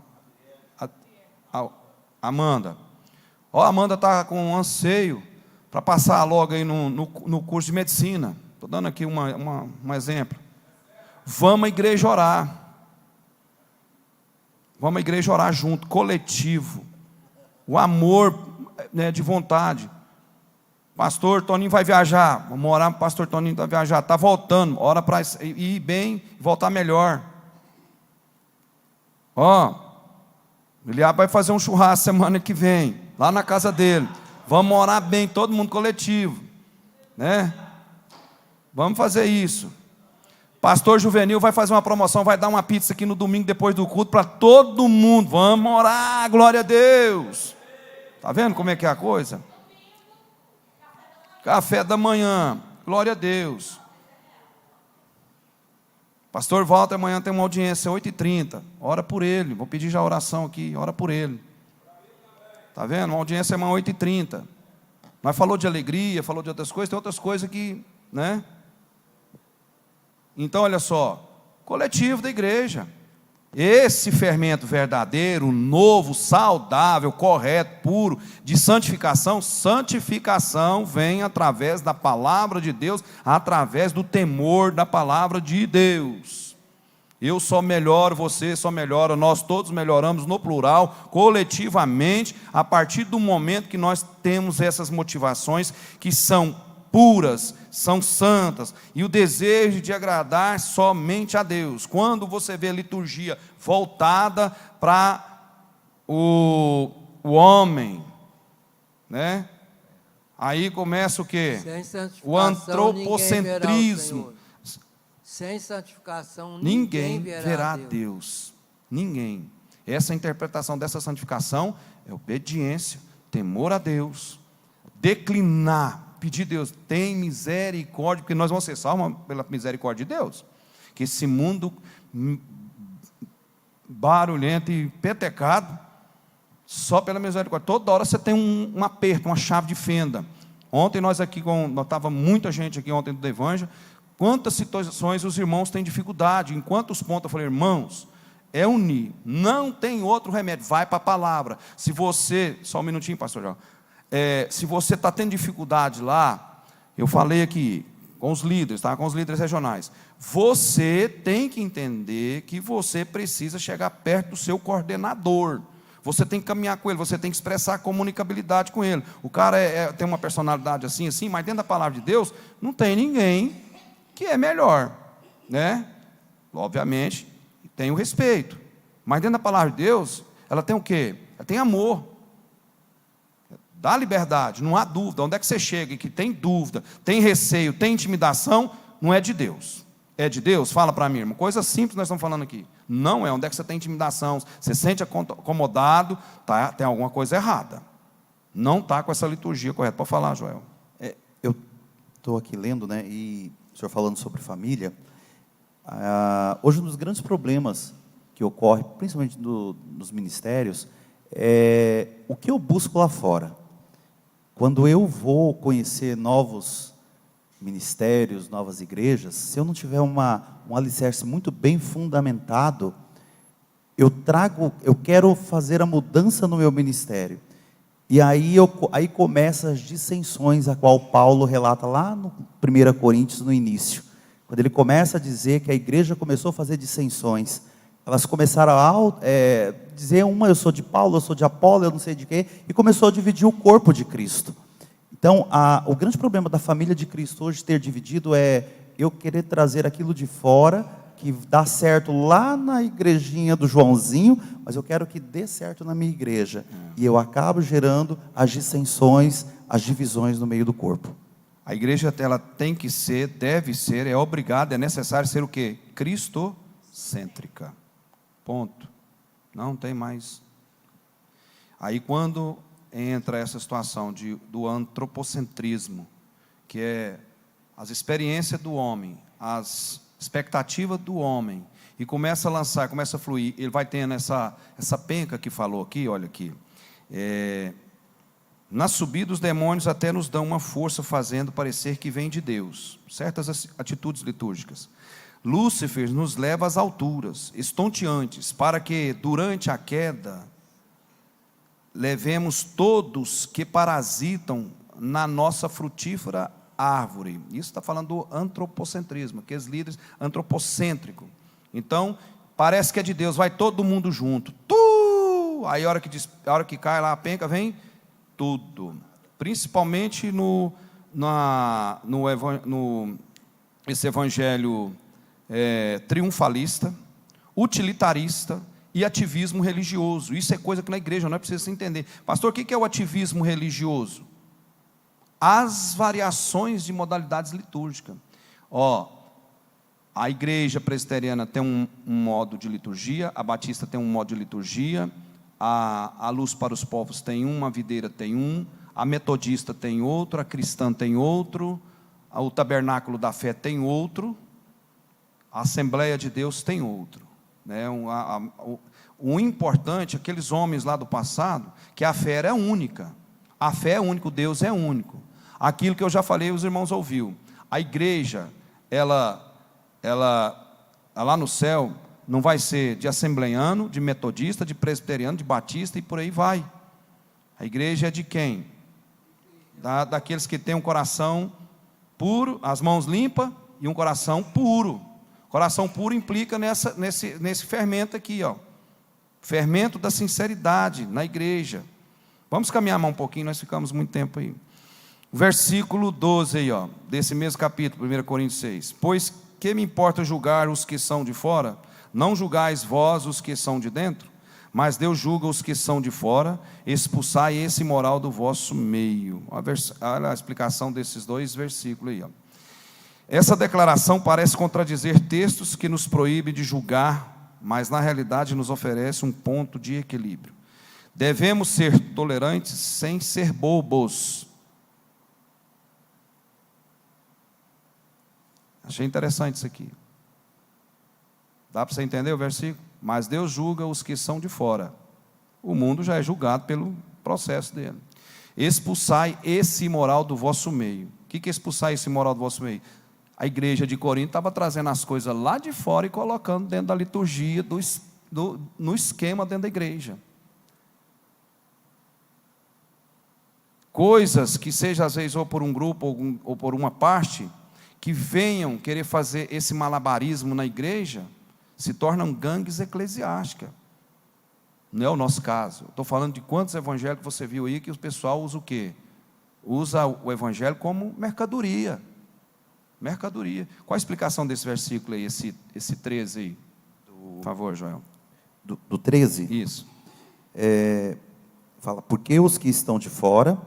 Amanda. Ó, a Amanda está com um anseio para passar logo aí no curso de medicina. Estou dando aqui um exemplo. Vamos à igreja orar. Vamos à igreja orar junto, coletivo. O amor, né, de vontade. Pastor Toninho vai viajar. Vamos orar para o pastor Toninho vai viajar. Está voltando. Ora para ir bem e voltar melhor. Ó, Eliab vai fazer um churrasco semana que vem, lá na casa dele. Vamos orar bem, todo mundo coletivo, né? Vamos fazer isso. Pastor Juvenil vai fazer uma promoção, vai dar uma pizza aqui no domingo depois do culto para todo mundo. Vamos orar, glória a Deus. Tá vendo como é que é a coisa? Café da manhã, glória a Deus. Pastor Walter amanhã tem uma audiência, 8h30. Ora por ele, vou pedir já a oração aqui, ora por ele. Está vendo? Uma audiência amanhã 8h30. Mas falou de alegria, falou de outras coisas, tem outras coisas que, né? Então, olha só, coletivo da igreja. Esse fermento verdadeiro, novo, saudável, correto, puro, de santificação. Santificação vem através da palavra de Deus, através do temor da palavra de Deus. Eu só melhoro, você só melhora, nós todos melhoramos no plural, coletivamente, a partir do momento que nós temos essas motivações que são puras, são santas, e o desejo de agradar somente a Deus. Quando você vê a liturgia voltada para o homem, né? Aí começa o quê? O antropocentrismo. Sem santificação ninguém verá Deus. Ninguém. Essa interpretação dessa santificação é obediência, temor a Deus, declinar, pedir a Deus, tem misericórdia, porque nós vamos ser salvos pela misericórdia de Deus. Que esse mundo barulhento e petecado, só pela misericórdia. Toda hora você tem um aperto, uma chave de fenda. Ontem nós aqui, estava muita gente aqui ontem do Evangelho, quantas situações os irmãos têm dificuldade, em quantos pontos eu falei, irmãos, é unir, não tem outro remédio, vai para a palavra. Se você, só um minutinho, pastor João, se você está tendo dificuldade lá, eu falei aqui com os líderes, tá? Com os líderes regionais, você tem que entender que você precisa chegar perto do seu coordenador, você tem que caminhar com ele, você tem que expressar a comunicabilidade com ele. O cara tem uma personalidade assim, mas dentro da palavra de Deus, não tem ninguém que é melhor, né? Obviamente, tem o respeito, mas dentro da palavra de Deus, ela tem o quê? Ela tem amor. Dá liberdade, não há dúvida. Onde é que você chega e que tem dúvida, tem receio, tem intimidação, não é de Deus. É de Deus? Fala para mim, irmão. Coisa simples nós estamos falando aqui. Não é. Onde é que você tem intimidação, você se sente acomodado, tá, tem alguma coisa errada. Não está com essa liturgia correta. Pode falar, Joel. Eu estou aqui lendo, né, e o senhor falando sobre família. Hoje um dos grandes problemas que ocorre, principalmente nos ministérios, é o que eu busco lá fora. Quando eu vou conhecer novos ministérios, novas igrejas, se eu não tiver um alicerce muito bem fundamentado, eu quero fazer a mudança no meu ministério. E aí começam as dissensões, a qual Paulo relata lá no 1 Coríntios, no início. Quando ele começa a dizer que a igreja começou a fazer dissensões, elas começaram a dizer eu sou de Paulo, eu sou de Apolo, eu não sei de quê, e começou a dividir o corpo de Cristo. Então, o grande problema da família de Cristo hoje ter dividido é eu querer trazer aquilo de fora, que dá certo lá na igrejinha do Joãozinho, mas eu quero que dê certo na minha igreja. E eu acabo gerando as dissensões, as divisões no meio do corpo. A igreja, ela tem que ser, deve ser, é obrigada, é necessário ser o quê? Cristocêntrica. Ponto. Não tem mais. Aí quando entra essa situação do antropocentrismo, que é as experiências do homem, as expectativas do homem, e começa a lançar, começa a fluir, ele vai tendo essa penca que falou aqui, olha aqui, na subida os demônios até nos dão uma força, fazendo parecer que vem de Deus, certas atitudes litúrgicas. Lúcifer nos leva às alturas, estonteantes, para que durante a queda levemos todos que parasitam na nossa frutífera árvore. Isso está falando do antropocentrismo, aqueles líderes antropocêntricos. Então, parece que é de Deus, vai todo mundo junto. Aí a hora que cai lá a penca, vem tudo. Principalmente esse evangelho triunfalista, utilitarista e ativismo religioso. Isso é coisa que na igreja não é preciso se entender. Pastor, o que é o ativismo religioso? As variações de modalidades litúrgicas. A igreja presbiteriana tem um modo de liturgia, a batista tem um modo de liturgia, a Luz para os Povos tem um, a Videira tem um, a metodista tem outro, a cristã tem outro, o Tabernáculo da Fé tem outro, a Assembleia de Deus tem outro. O importante, aqueles homens lá do passado, que a fé era única. A fé é única, o Deus é único. Aquilo que eu já falei, os irmãos ouviram. A igreja, ela lá no céu, não vai ser de assembleiano, de metodista, de presbiteriano, de batista e por aí vai. A igreja é de quem? Daqueles que têm um coração puro, as mãos limpas e um coração puro. Coração puro implica nesse fermento aqui, fermento da sinceridade na igreja. Vamos caminhar mais um pouquinho, nós ficamos muito tempo aí. Versículo 12 aí, desse mesmo capítulo, 1 Coríntios 6. Pois que me importa julgar os que são de fora? Não julgais vós os que são de dentro, mas Deus julga os que são de fora, expulsai esse imoral do vosso meio. Olha a explicação desses dois versículos aí, Essa declaração parece contradizer textos que nos proíbem de julgar, mas na realidade nos oferece um ponto de equilíbrio. Devemos ser tolerantes sem ser bobos. Achei interessante isso aqui. Dá para você entender o versículo? Mas Deus julga os que são de fora. O mundo já é julgado pelo processo dele. Expulsai esse imoral do vosso meio. O que é expulsar esse imoral do vosso meio? A igreja de Corinto estava trazendo as coisas lá de fora e colocando dentro da liturgia, no esquema dentro da igreja. Coisas que seja às vezes ou por um grupo ou por uma parte, que venham querer fazer esse malabarismo na igreja, se tornam gangues eclesiásticas. Não é o nosso caso. Estou falando de quantos evangélicos você viu aí que o pessoal usa o quê? Usa o evangelho como mercadoria. Mercadoria. Qual a explicação desse versículo aí, esse 13 aí? Por favor, Joel. Do 13? Isso. Fala, porque os que estão de fora,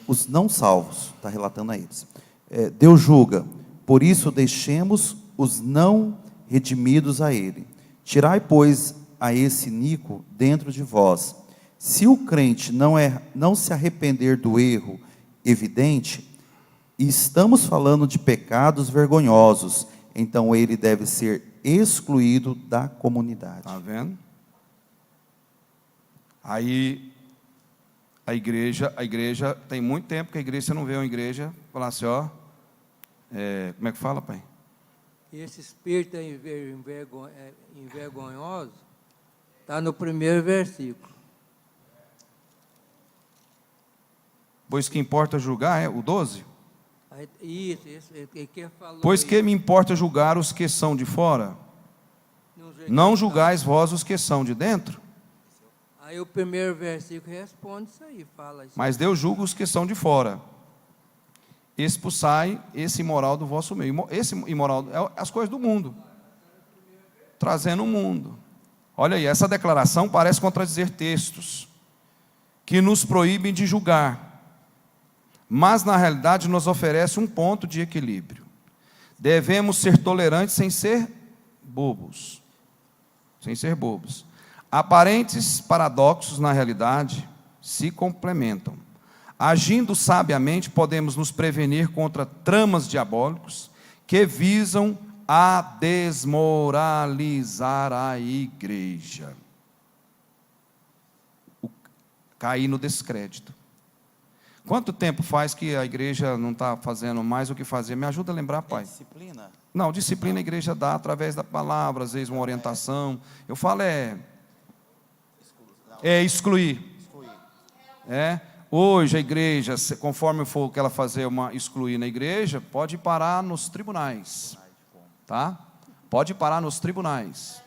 os não salvos, está relatando a eles. Deus julga, por isso deixemos os não redimidos a ele. Tirai, pois, a esse iníquo dentro de vós. Se o crente não se arrepender do erro evidente, e estamos falando de pecados vergonhosos, então ele deve ser excluído da comunidade. Está vendo? Aí a igreja, tem muito tempo que a igreja, você não vê uma igreja falar assim, como é que fala, pai? Esse espírito envergonhoso está no primeiro versículo. Pois que importa julgar, o 12? Isso, que falou. Pois que me importa julgar os que são de fora? Não julgais vós os que são de dentro? Aí o primeiro versículo responde isso aí, fala isso. Mas Deus julga os que são de fora. Expulsai esse imoral do vosso meio. Esse imoral é as coisas do mundo. trazendo o mundo. Olha aí, essa declaração parece contradizer textos que nos proíbem de julgar, mas na realidade nos oferece um ponto de equilíbrio. Devemos ser tolerantes sem ser bobos. Sem ser bobos. Aparentes paradoxos, na realidade, se complementam. Agindo sabiamente, podemos nos prevenir contra tramas diabólicos que visam a desmoralizar a igreja. Cair no descrédito. Quanto tempo faz que a igreja não está fazendo mais o que fazia? Me ajuda a lembrar, pai. Disciplina? Não, disciplina a igreja dá através da palavra, às vezes uma orientação. Eu falo excluir. Hoje a igreja, conforme for que ela fazer excluir na igreja, pode parar nos tribunais. Tá? Pode parar nos tribunais.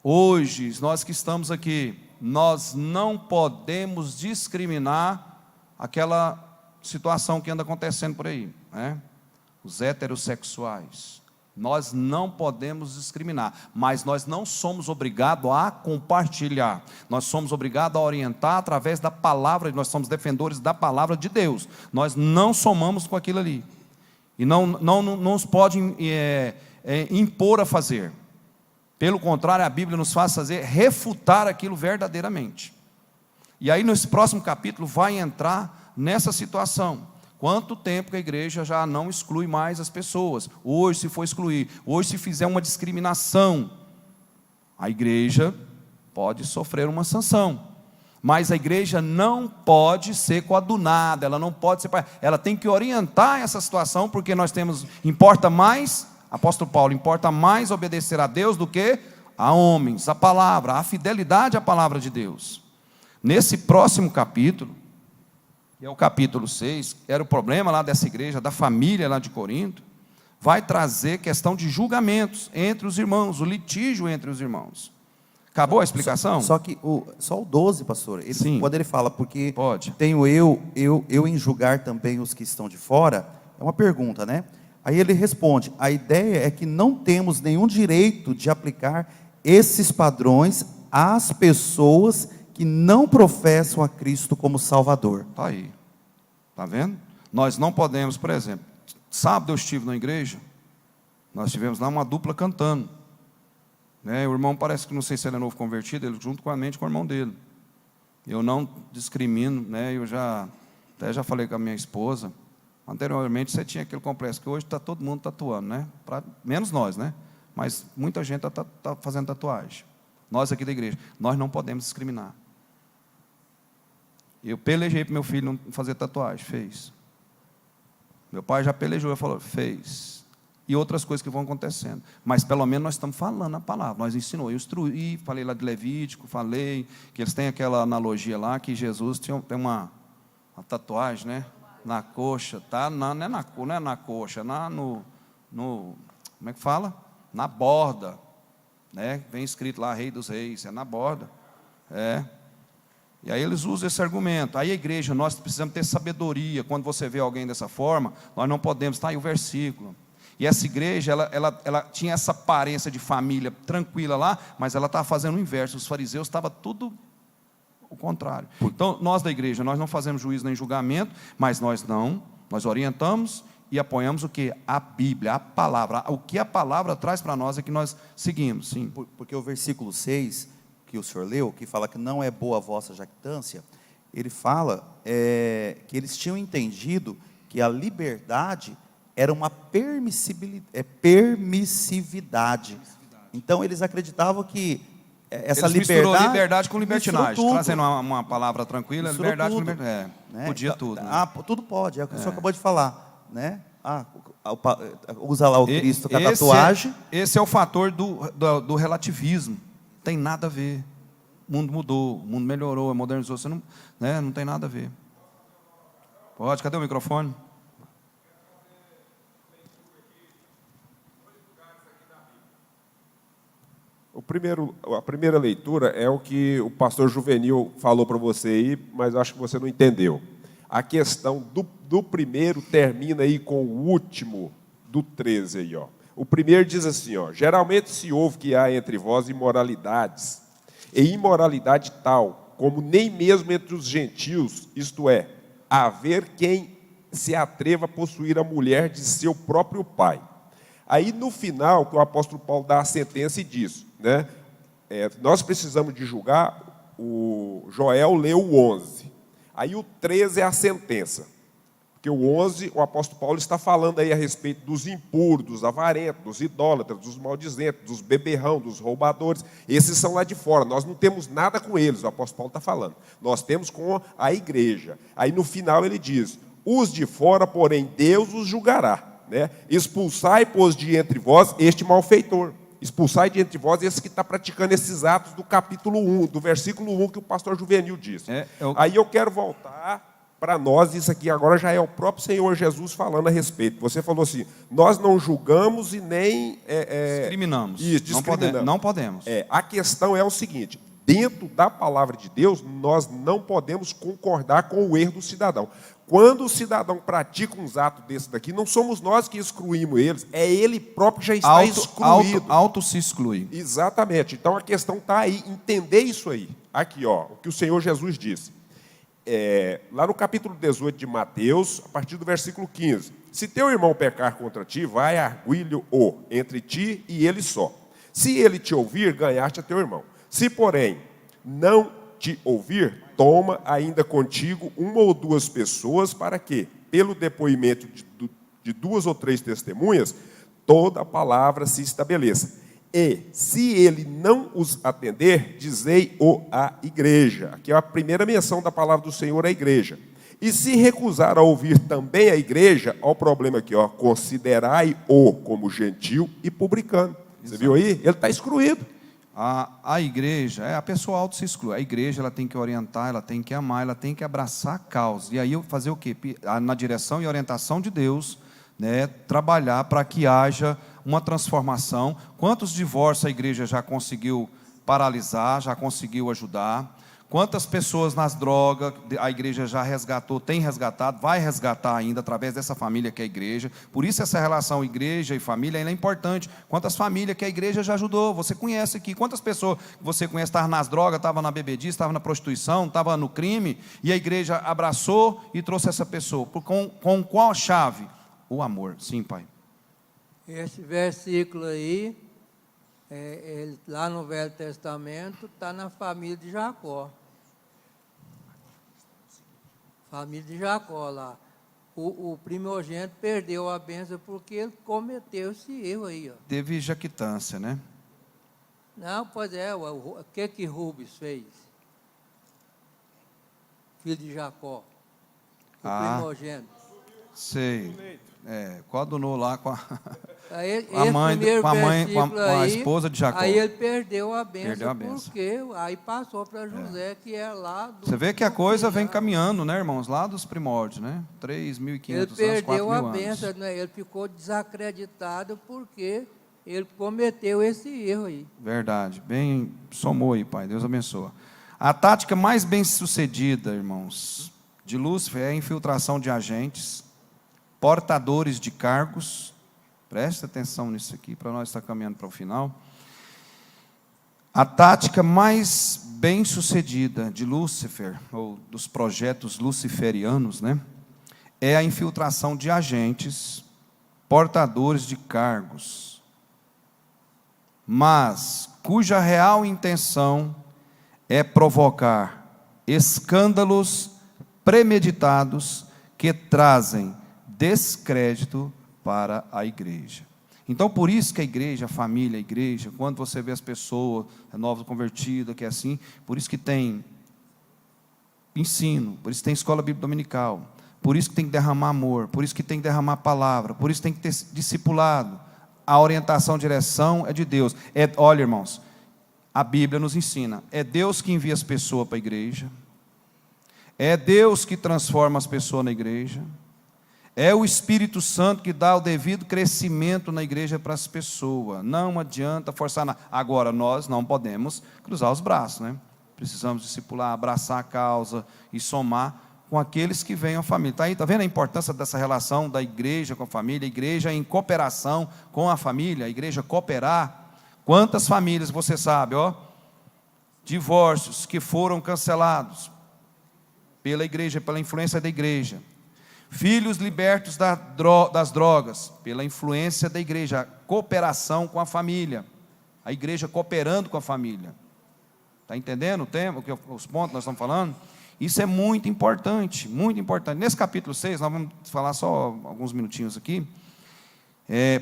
Hoje, nós que estamos aqui, nós não podemos discriminar aquela situação que anda acontecendo por aí, né? Os heterossexuais. Nós não podemos discriminar, mas nós não somos obrigados a compartilhar. Nós somos obrigados a orientar através da palavra, nós somos defensores da palavra de Deus. Nós não somamos com aquilo ali. E não nos pode impor a fazer. Pelo contrário, a Bíblia nos faz refutar aquilo verdadeiramente. E aí, nesse próximo capítulo, vai entrar nessa situação. Quanto tempo que a igreja já não exclui mais as pessoas? Hoje, se for excluir, hoje, se fizer uma discriminação, a igreja pode sofrer uma sanção. Mas a igreja não pode ser coadunada, ela não pode ser. Ela tem que orientar essa situação, porque importa mais, apóstolo Paulo, importa mais obedecer a Deus do que a homens, a palavra, a fidelidade à palavra de Deus. Nesse próximo capítulo, que é o capítulo 6, que era o problema lá dessa igreja, da família lá de Corinto, vai trazer questão de julgamentos entre os irmãos, o litígio entre os irmãos. Acabou a explicação? Só o 12, pastor, quando ele fala, porque pode. Tenho eu em julgar também os que estão de fora, é uma pergunta, né? Aí ele responde, a ideia é que não temos nenhum direito de aplicar esses padrões às pessoas que não professam a Cristo como Salvador. Está aí, está vendo? Nós não podemos, por exemplo, sábado eu estive na igreja, nós tivemos lá uma dupla cantando, né? O irmão parece que, não sei se ele é novo convertido, ele junto com a mente com o irmão dele. Eu não discrimino, né? Eu até já falei com a minha esposa, anteriormente você tinha aquele complexo, que hoje está todo mundo tatuando, né? Menos nós, né? Mas muita gente está fazendo tatuagem. Nós aqui da igreja, nós não podemos discriminar. Eu pelejei para meu filho não fazer tatuagem, fez. Meu pai já pelejou, falou, fez. E outras coisas que vão acontecendo. Mas pelo menos nós estamos falando a palavra, nós ensinou, eu instruí, falei lá de Levítico, falei que eles têm aquela analogia lá, que Jesus tem uma tatuagem, né? Na coxa, tá? Não é na coxa, como é que fala? Na borda. Né? Vem escrito lá, Rei dos Reis, é na borda. E aí eles usam esse argumento. Aí a igreja, nós precisamos ter sabedoria. Quando você vê alguém dessa forma, nós não podemos. Está aí o versículo. E essa igreja, ela tinha essa aparência de família tranquila lá, mas ela estava fazendo o inverso. Os fariseus estavam tudo o contrário. Então, nós da igreja, nós não fazemos juízo nem julgamento, mas nós orientamos e apoiamos o que? A Bíblia, a palavra. O que a palavra traz para nós é que nós seguimos, sim. Porque o versículo 6, que o senhor leu, que fala que não é boa a vossa jactância, ele fala que eles tinham entendido que a liberdade era uma permissividade. Então, eles acreditavam que essa eles misturou liberdade... liberdade com libertinagem, trazendo uma palavra tranquila, liberdade com libertinagem. Né? Podia tudo. Né? Tudo pode, é o que o senhor acabou de falar. Né? Usa lá o Cristo com a tatuagem. Esse é o fator do relativismo. Tem nada a ver. O mundo mudou, o mundo melhorou, modernizou. Você não tem nada a ver. Pode, cadê o microfone? A primeira leitura é o que o pastor Juvenil falou para você aí, mas acho que você não entendeu. A questão do primeiro termina aí com o último do 13 aí, ó. O primeiro diz assim, ó: geralmente se ouve que há entre vós imoralidades, e imoralidade tal, como nem mesmo entre os gentios, isto é, haver quem se atreva a possuir a mulher de seu próprio pai. Aí, no final, que o apóstolo Paulo dá a sentença e diz, né, nós precisamos de julgar, o Joel leu o 11. Aí o 13 é a sentença. Porque o 11, o apóstolo Paulo está falando aí a respeito dos impuros, dos avarentos, dos idólatras, dos maldizentes, dos beberrão, dos roubadores. Esses são lá de fora, nós não temos nada com eles, o apóstolo Paulo está falando. Nós temos com a igreja. Aí no final ele diz: os de fora, porém, Deus os julgará. Né? Expulsai, pois, de entre vós este malfeitor. Expulsai de entre vós esse que está praticando esses atos do capítulo 1, do versículo 1 que o pastor Juvenil disse. Aí eu quero voltar para nós, isso aqui agora já é o próprio Senhor Jesus falando a respeito. Você falou assim: nós não julgamos e nem... discriminamos. Isso, discriminamos. Não podemos. A questão é o seguinte: dentro da palavra de Deus, nós não podemos concordar com o erro do cidadão. Quando o cidadão pratica uns atos desses daqui, não somos nós que excluímos eles, é ele próprio que já está excluído. Auto se exclui. Exatamente. Então a questão está aí, entender isso aí. Aqui, ó, o que o Senhor Jesus disse. Lá no capítulo 18 de Mateus, a partir do versículo 15. Se teu irmão pecar contra ti, vai arguí-lo entre ti e ele só. Se ele te ouvir, ganhaste a teu irmão. Se, porém, não te ouvir, toma ainda contigo uma ou duas pessoas, para que, pelo depoimento de duas ou três testemunhas, toda a palavra se estabeleça. E, se ele não os atender, dizei-o à igreja. Aqui é a primeira menção da palavra do Senhor à igreja. E se recusar a ouvir também a igreja, olha o problema aqui, ó: considerai-o como gentil e publicano. Você viu aí? Ele está excluído. A igreja, a pessoa auto se exclui. A igreja, ela tem que orientar, ela tem que amar, ela tem que abraçar a causa. E aí fazer o quê? Na direção e orientação de Deus, né, trabalhar para que haja uma transformação. Quantos divórcios a igreja já conseguiu paralisar, já conseguiu ajudar? Quantas pessoas nas drogas a igreja já resgatou, tem resgatado, vai resgatar ainda através dessa família que é a igreja. Por isso essa relação igreja e família ela é importante. Quantas famílias que a igreja já ajudou, você conhece aqui. Quantas pessoas que você conhece estavam nas drogas, estavam na bebedice, estavam na prostituição, estavam no crime, e a igreja abraçou e trouxe essa pessoa. Com qual chave? O amor. Sim, pai. Esse versículo aí, lá no Velho Testamento, está na família de Jacó. Família de Jacó lá. O primogênito perdeu a bênção porque ele cometeu esse erro aí. Ó. Teve jactância, né? Não, pois é. O que Rubens fez? Filho de Jacó. O primogênito. Sei. Coadunou lá com a... Aí, com a esposa de Jacó. Aí ele perdeu a bênção, porque aí passou para José, que é lá do... Você vê que a coisa vem caminhando, né, irmãos? Lá dos primórdios, né? 3.500 anos, 4.000 anos. Ele perdeu a bênção, né? Ele ficou desacreditado porque ele cometeu esse erro aí. Verdade. Bem, somou aí, pai. Deus abençoa. A tática mais bem sucedida, irmãos, de Lúcifer é a infiltração de agentes, portadores de cargos. Preste atenção nisso aqui, para nós estar caminhando para o final. A tática mais bem sucedida de Lúcifer, ou dos projetos luciferianos, né, é a infiltração de agentes, portadores de cargos, mas cuja real intenção é provocar escândalos premeditados que trazem descrédito para a igreja. Então, por isso que a igreja, a família, a igreja, quando você vê as pessoas novas convertidas, que é assim, por isso que tem ensino, por isso que tem escola bíblica dominical, por isso que tem que derramar amor, por isso que tem que derramar palavra, por isso que tem que ter discipulado. A orientação, a direção é de Deus. Olha, irmãos, a Bíblia nos ensina, é Deus que envia as pessoas para a igreja, é Deus que transforma as pessoas na igreja, é o Espírito Santo que dá o devido crescimento na igreja para as pessoas. Não adianta forçar nada. Agora, nós não podemos cruzar os braços, né? Precisamos discipular, abraçar a causa e somar com aqueles que vêm à família. Está aí, está vendo a importância dessa relação da igreja com a família, a igreja em cooperação com a família, a igreja cooperar. Quantas famílias você sabe, ó, divórcios que foram cancelados pela igreja, pela influência da igreja. Filhos libertos das drogas, pela influência da igreja, a cooperação com a família, a igreja cooperando com a família. Está entendendo o tema, os pontos que nós estamos falando? Isso é muito importante, muito importante. Nesse capítulo 6, nós vamos falar só alguns minutinhos aqui.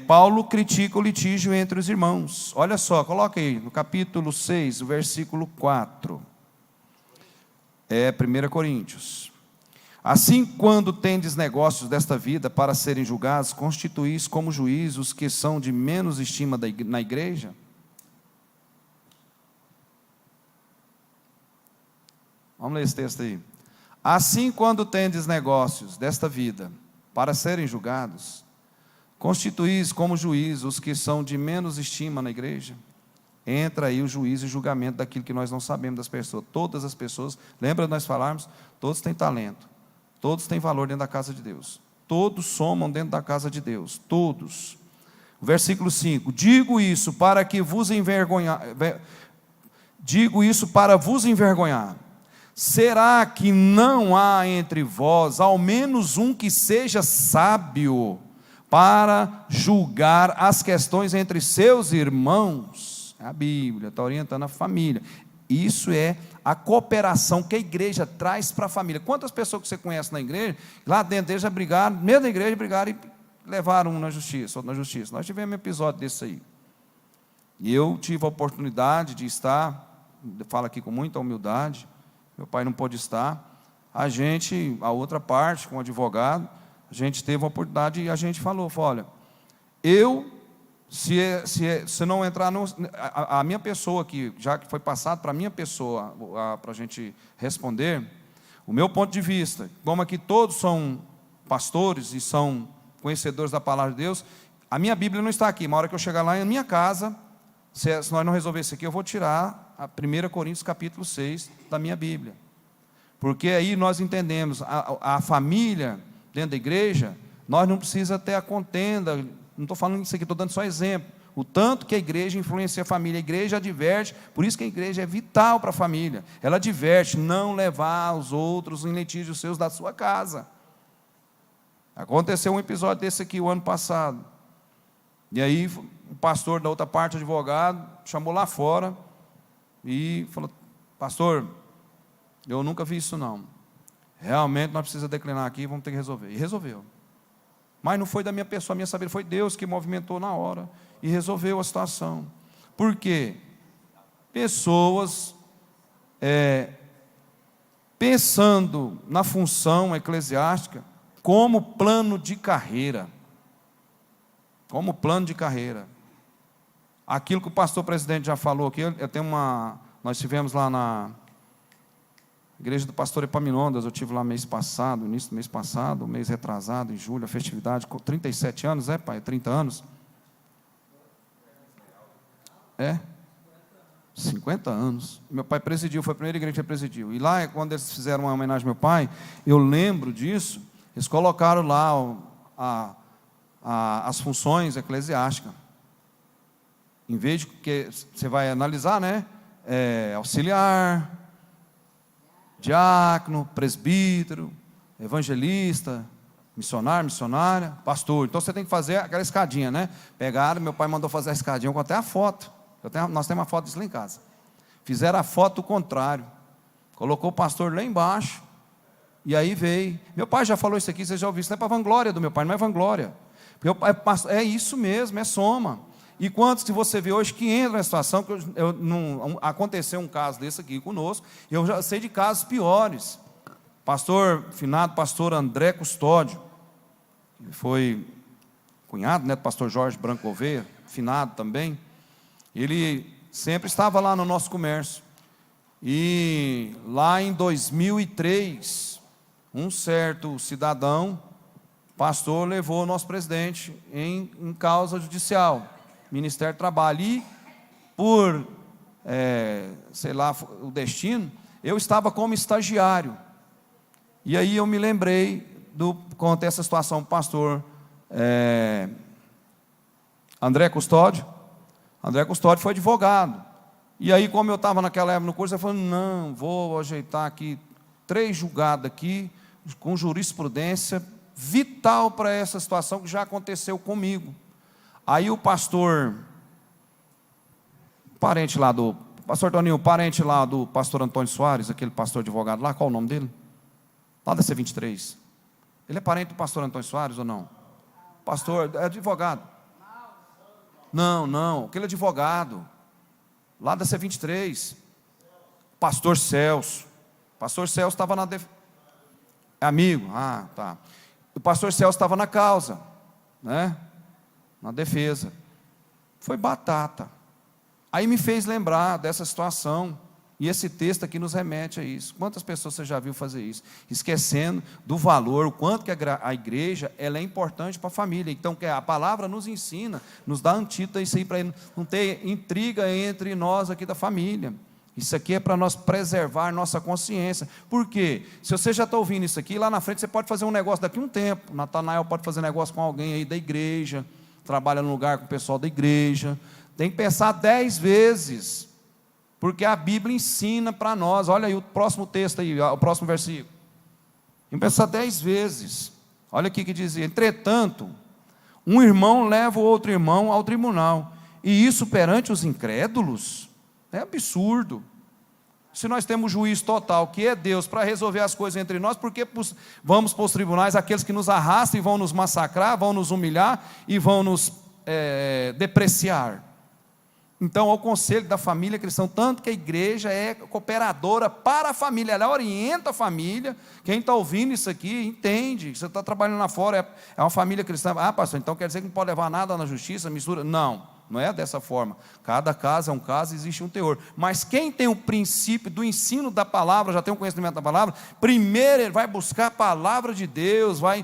Paulo critica o litígio entre os irmãos. Olha só, coloca aí, no capítulo 6, o versículo 4. 1 Coríntios. Assim, quando tendes negócios desta vida para serem julgados, constituís como juízes os que são de menos estima na igreja? Vamos ler esse texto aí. Assim, quando tendes negócios desta vida para serem julgados, constituís como juízes os que são de menos estima na igreja? Entra aí o juízo e julgamento daquilo que nós não sabemos das pessoas. Todas as pessoas, lembra de nós falarmos? Todos têm talento, todos têm valor dentro da casa de Deus, todos somam dentro da casa de Deus, todos. Versículo 5, digo isso para vos envergonhar. Será que não há entre vós ao menos um que seja sábio para julgar as questões entre seus irmãos? A Bíblia está orientando a família. Isso é a cooperação que a igreja traz para a família. Quantas pessoas que você conhece na igreja, lá dentro deles já brigaram, mesmo na igreja brigaram e levaram um na justiça, outro na justiça. Nós tivemos um episódio desse aí. E eu tive a oportunidade de estar, falo aqui com muita humildade, meu pai não pôde estar, a outra parte, com o advogado, a gente teve a oportunidade e a gente falou, olha, se não entrar, a minha pessoa aqui, já que foi passado para a minha pessoa, para a gente responder, o meu ponto de vista, como aqui todos são pastores e são conhecedores da palavra de Deus, a minha Bíblia não está aqui, uma hora que eu chegar lá em minha casa, se nós não resolver isso aqui, eu vou tirar a 1 Coríntios capítulo 6 da minha Bíblia, porque aí nós entendemos, a família dentro da igreja, nós não precisamos ter a contenda, não estou falando isso aqui, estou dando só exemplo, o tanto que a igreja influencia a família, a igreja adverte, por isso que a igreja é vital para a família, ela adverte, não levar os outros em litígios seus da sua casa. Aconteceu um episódio desse aqui o ano passado, e aí o pastor da outra parte, advogado, chamou lá fora, e falou, pastor, eu nunca vi isso não, realmente nós precisamos declinar aqui, vamos ter que resolver, e resolveu. Mas não foi da minha pessoa, a minha sabedoria, foi Deus que movimentou na hora e resolveu a situação. Por quê? Pessoas pensando na função eclesiástica como plano de carreira. Como plano de carreira. Aquilo que o pastor presidente já falou aqui, nós tivemos lá na igreja do pastor Epaminondas, eu estive lá mês passado, início do mês passado, mês retrasado, em julho, a festividade, com 37 anos, pai? 30 anos? 50 anos. Meu pai presidiu, foi a primeira igreja que ele presidiu. E lá, quando eles fizeram uma homenagem ao meu pai, eu lembro disso, eles colocaram lá as funções eclesiásticas. Em vez de que você vai analisar, né? Auxiliar, diácono, presbítero, evangelista, missionário, missionária, pastor. Então você tem que fazer aquela escadinha, né? Pegaram, meu pai mandou fazer a escadinha, com até a foto. Nós temos uma foto disso lá em casa. Fizeram a foto do contrário. Colocou o pastor lá embaixo. E aí veio. Meu pai já falou isso aqui, você já ouviu isso. Não é para vanglória do meu pai, não é vanglória. Meu pai, é isso mesmo, é soma. E quantos que você vê hoje que entram na situação, que aconteceu um caso desse aqui conosco, e eu já sei de casos piores. Finado pastor André Custódio, ele foi cunhado, né, do pastor Jorge Branco Gouveia, finado também, ele sempre estava lá no nosso comércio, e lá em 2003, um certo cidadão, pastor, levou o nosso presidente em causa judicial, Ministério do Trabalho, e por, sei lá, o destino, eu estava como estagiário, E aí eu me lembrei contei essa situação para o pastor André Custódio. André Custódio foi advogado. E aí, como eu estava naquela época no curso, eu falei, não, vou ajeitar aqui 3 julgados aqui, com jurisprudência vital para essa situação que já aconteceu comigo. Aí o pastor Toninho, parente lá do pastor Antônio Soares, aquele pastor advogado lá, qual o nome dele? Lá da C23. Ele é parente do pastor Antônio Soares ou não? Pastor, é advogado. Não, aquele advogado, lá da C23. Pastor Celso. Pastor Celso estava na defesa. É amigo? Ah, tá. O pastor Celso estava na causa, né? Na defesa. Foi batata. Aí me fez lembrar dessa situação. E esse texto aqui nos remete a isso. Quantas pessoas você já viu fazer isso? Esquecendo do valor, o quanto que a igreja ela é importante para a família. Então, que a palavra nos ensina, nos dá antídoto a isso aí, para não ter intriga entre nós aqui da família. Isso aqui é para nós preservar nossa consciência. Por quê? Se você já está ouvindo isso aqui, lá na frente você pode fazer um negócio daqui a um tempo. Natanael pode fazer negócio com alguém aí da igreja, trabalha no lugar com o pessoal da igreja. Tem que pensar 10 vezes, porque a Bíblia ensina para nós. Olha aí o próximo texto aí, o próximo versículo. Tem que pensar 10 vezes. Olha aqui que dizia: entretanto, um irmão leva o outro irmão ao tribunal, e isso perante os incrédulos é absurdo. Se nós temos juiz total, que é Deus, para resolver as coisas entre nós, por que vamos para os tribunais aqueles que nos arrastam e vão nos massacrar, vão nos humilhar e vão nos depreciar? Então, ao conselho da família cristã, tanto que a igreja é cooperadora para a família, ela orienta a família. Quem está ouvindo isso aqui, entende, você está trabalhando lá fora, é uma família cristã. Ah, pastor, então quer dizer que não pode levar nada na justiça, mistura? Não é dessa forma. Cada caso é um caso, existe um teor. Mas quem tem o princípio do ensino da palavra, já tem um conhecimento da palavra, primeiro ele vai buscar a palavra de Deus, vai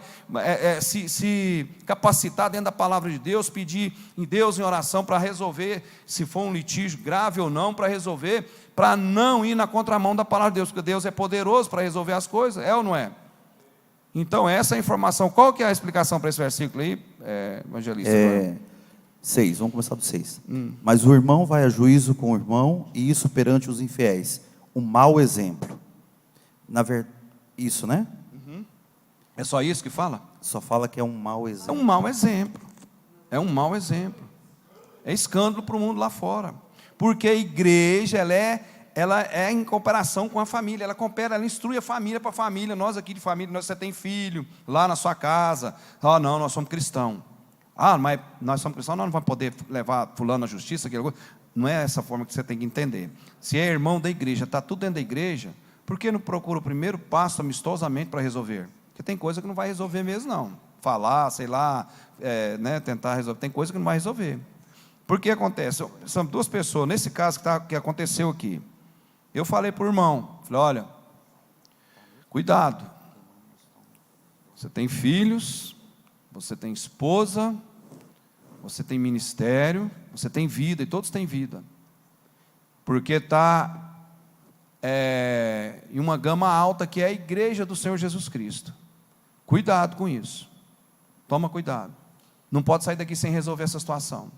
se capacitar dentro da palavra de Deus, pedir em Deus em oração para resolver, se for um litígio grave ou não, para resolver, para não ir na contramão da palavra de Deus, porque Deus é poderoso para resolver as coisas, é ou não é? Então, essa é a informação. Qual que é a explicação para esse versículo aí, evangelista? 6, vamos começar do 6. Mas o irmão vai a juízo com o irmão, e isso perante os infiéis, um mau exemplo. Isso, né? É só isso que fala? Só fala que é um mau É exemplo. um mau exemplo. É um mau exemplo. É escândalo para o mundo lá fora. Porque a igreja, ela é em cooperação com a família, ela coopera, ela instrui a família para a família. Nós aqui de família, você tem filho lá na sua casa. Não, nós somos cristãos. Mas nós somos cristãos, nós não vamos poder levar fulano à justiça, aquilo. Não é essa forma que você tem que entender. Se é irmão da igreja, está tudo dentro da igreja, por que não procura o primeiro passo amistosamente para resolver? Porque tem coisa que não vai resolver mesmo, não. Falar, sei lá, tentar resolver, tem coisa que não vai resolver. Por que acontece? São 2 pessoas, nesse caso que aconteceu aqui. Eu falei para o irmão, falei, olha, cuidado, você tem filhos, você tem esposa, você tem ministério, você tem vida, e todos têm vida. Porque está em uma gama alta que é a igreja do Senhor Jesus Cristo. Cuidado com isso. Toma cuidado. Não pode sair daqui sem resolver essa situação.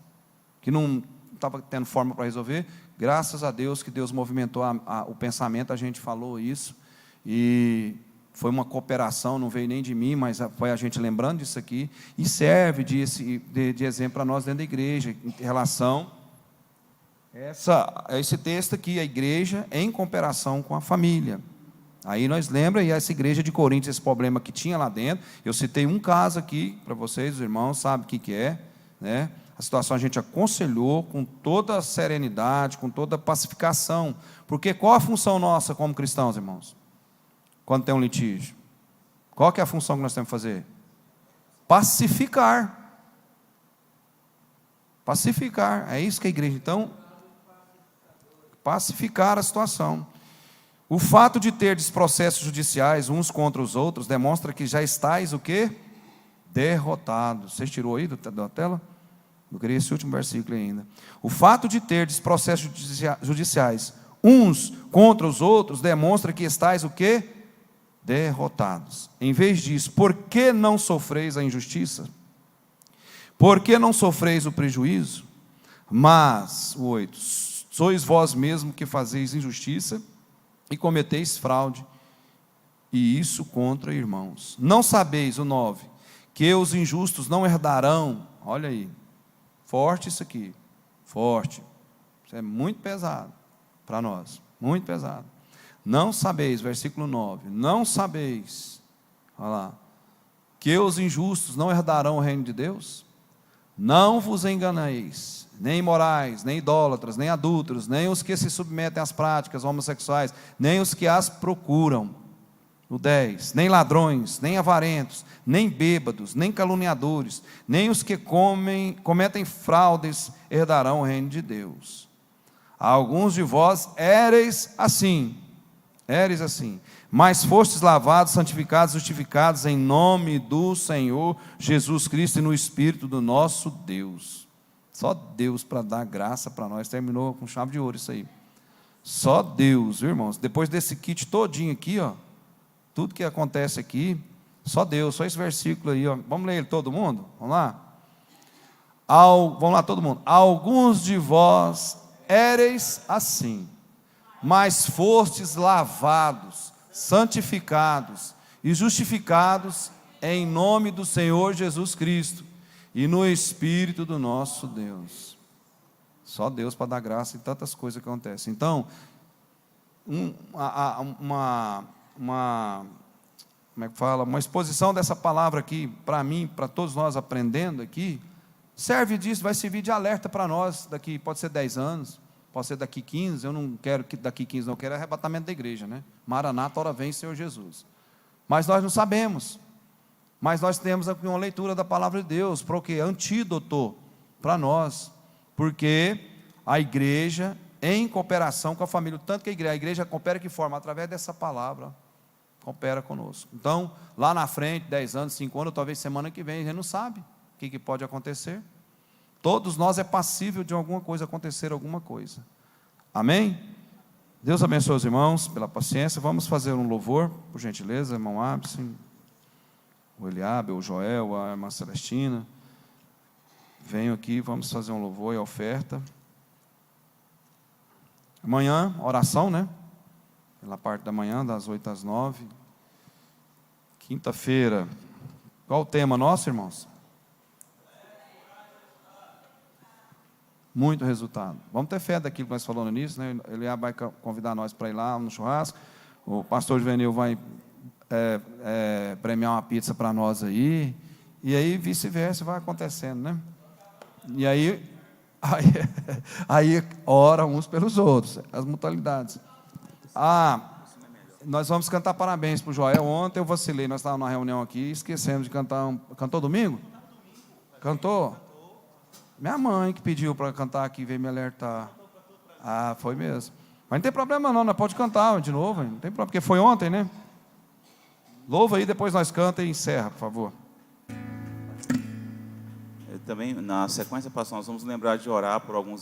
Que não estava tendo forma para resolver. Graças a Deus que Deus movimentou o pensamento, a gente falou isso. E foi uma cooperação, não veio nem de mim, mas foi a gente lembrando disso aqui, e serve de exemplo para nós dentro da igreja, em relação a esse texto aqui, a igreja em cooperação com a família. Aí nós lembramos, e essa igreja de Coríntios, esse problema que tinha lá dentro, eu citei um caso aqui, para vocês, os irmãos, sabem o que é, né? A situação a gente aconselhou com toda a serenidade, com toda a pacificação, porque qual a função nossa como cristãos, irmãos? Quando tem um litígio, qual que é a função que nós temos que fazer? Pacificar. Pacificar, é isso que a igreja, então, pacificar a situação. O fato de terdes processos judiciais uns contra os outros, demonstra que já estáis o quê? Derrotados. Você tirou aí da tela? Eu queria esse último versículo ainda. O fato de terdes processos judiciais uns contra os outros, demonstra que estáis o quê? derrotados. Em vez disso, por que não sofreis a injustiça? Por que não sofreis o prejuízo? Mas, o 8, sois vós mesmo que fazeis injustiça e cometeis fraude, e isso contra irmãos. Não sabeis, o 9, que os injustos não herdarão, olha aí, forte isso aqui, forte, isso é muito pesado para nós, muito pesado. Não sabeis, versículo 9, não sabeis, olha lá, que os injustos não herdarão o reino de Deus? Não vos enganeis, nem imorais, nem idólatras, nem adúlteros, nem os que se submetem às práticas homossexuais, nem os que as procuram. No 10, nem ladrões, nem avarentos, nem bêbados, nem caluniadores, nem os que cometem fraudes herdarão o reino de Deus. Alguns de vós éreis assim, mas fostes lavados, santificados, justificados em nome do Senhor Jesus Cristo e no Espírito do nosso Deus. Só Deus para dar graça para nós. Terminou com chave de ouro isso aí. Só Deus, viu, irmãos? Depois desse kit todinho aqui, ó, tudo que acontece aqui, só Deus, só esse versículo aí, ó. Vamos ler ele todo mundo? Vamos lá? Vamos lá todo mundo. Alguns de vós éreis assim, mas fostes lavados, santificados e justificados em nome do Senhor Jesus Cristo e no Espírito do nosso Deus. Só Deus para dar graça em tantas coisas que acontecem. Então, como é que fala? Uma exposição dessa palavra aqui, para mim, para todos nós aprendendo aqui, serve disso, vai servir de alerta para nós, daqui, pode ser 10 anos, pode ser daqui 15, eu não quero que daqui 15, não, eu quero arrebatamento da igreja, né? Maranata, ora vem, Senhor Jesus. Mas nós não sabemos, mas nós temos aqui uma leitura da palavra de Deus, para o quê? Antídoto para nós, porque a igreja, em cooperação com a família, tanto que a igreja coopera que forma, através dessa palavra, coopera conosco. Então, lá na frente, 10 anos, 5 anos, talvez semana que vem, a gente não sabe o que pode acontecer. Todos nós é passível de alguma coisa acontecer, alguma coisa. Amém? Deus abençoe os irmãos pela paciência. Vamos fazer um louvor, por gentileza, irmão Abson, o Eliabe, o Joel, a irmã Celestina. Venham aqui, vamos fazer um louvor e oferta. Amanhã, oração, né? Pela parte da manhã, das 8 às 9. Quinta-feira. Qual o tema nosso, irmãos? Muito resultado. Vamos ter fé daquilo que nós falamos nisso, né? Ele vai convidar nós para ir lá no churrasco. O pastor Juvenil vai premiar uma pizza para nós aí. E aí, vice-versa, vai acontecendo, né? E aí ora uns pelos outros, as mutualidades. Nós vamos cantar parabéns para o Joel. Ontem eu vacilei, nós estávamos numa reunião aqui, esquecemos de cantar. Cantou domingo? Cantou? Minha mãe que pediu para cantar aqui, veio me alertar. Foi mesmo. Mas não tem problema não, nós pode cantar de novo, não tem problema, porque foi ontem, né? Louva aí, depois nós canta e encerra, por favor. Também, na sequência, pastor, nós vamos lembrar de orar por alguns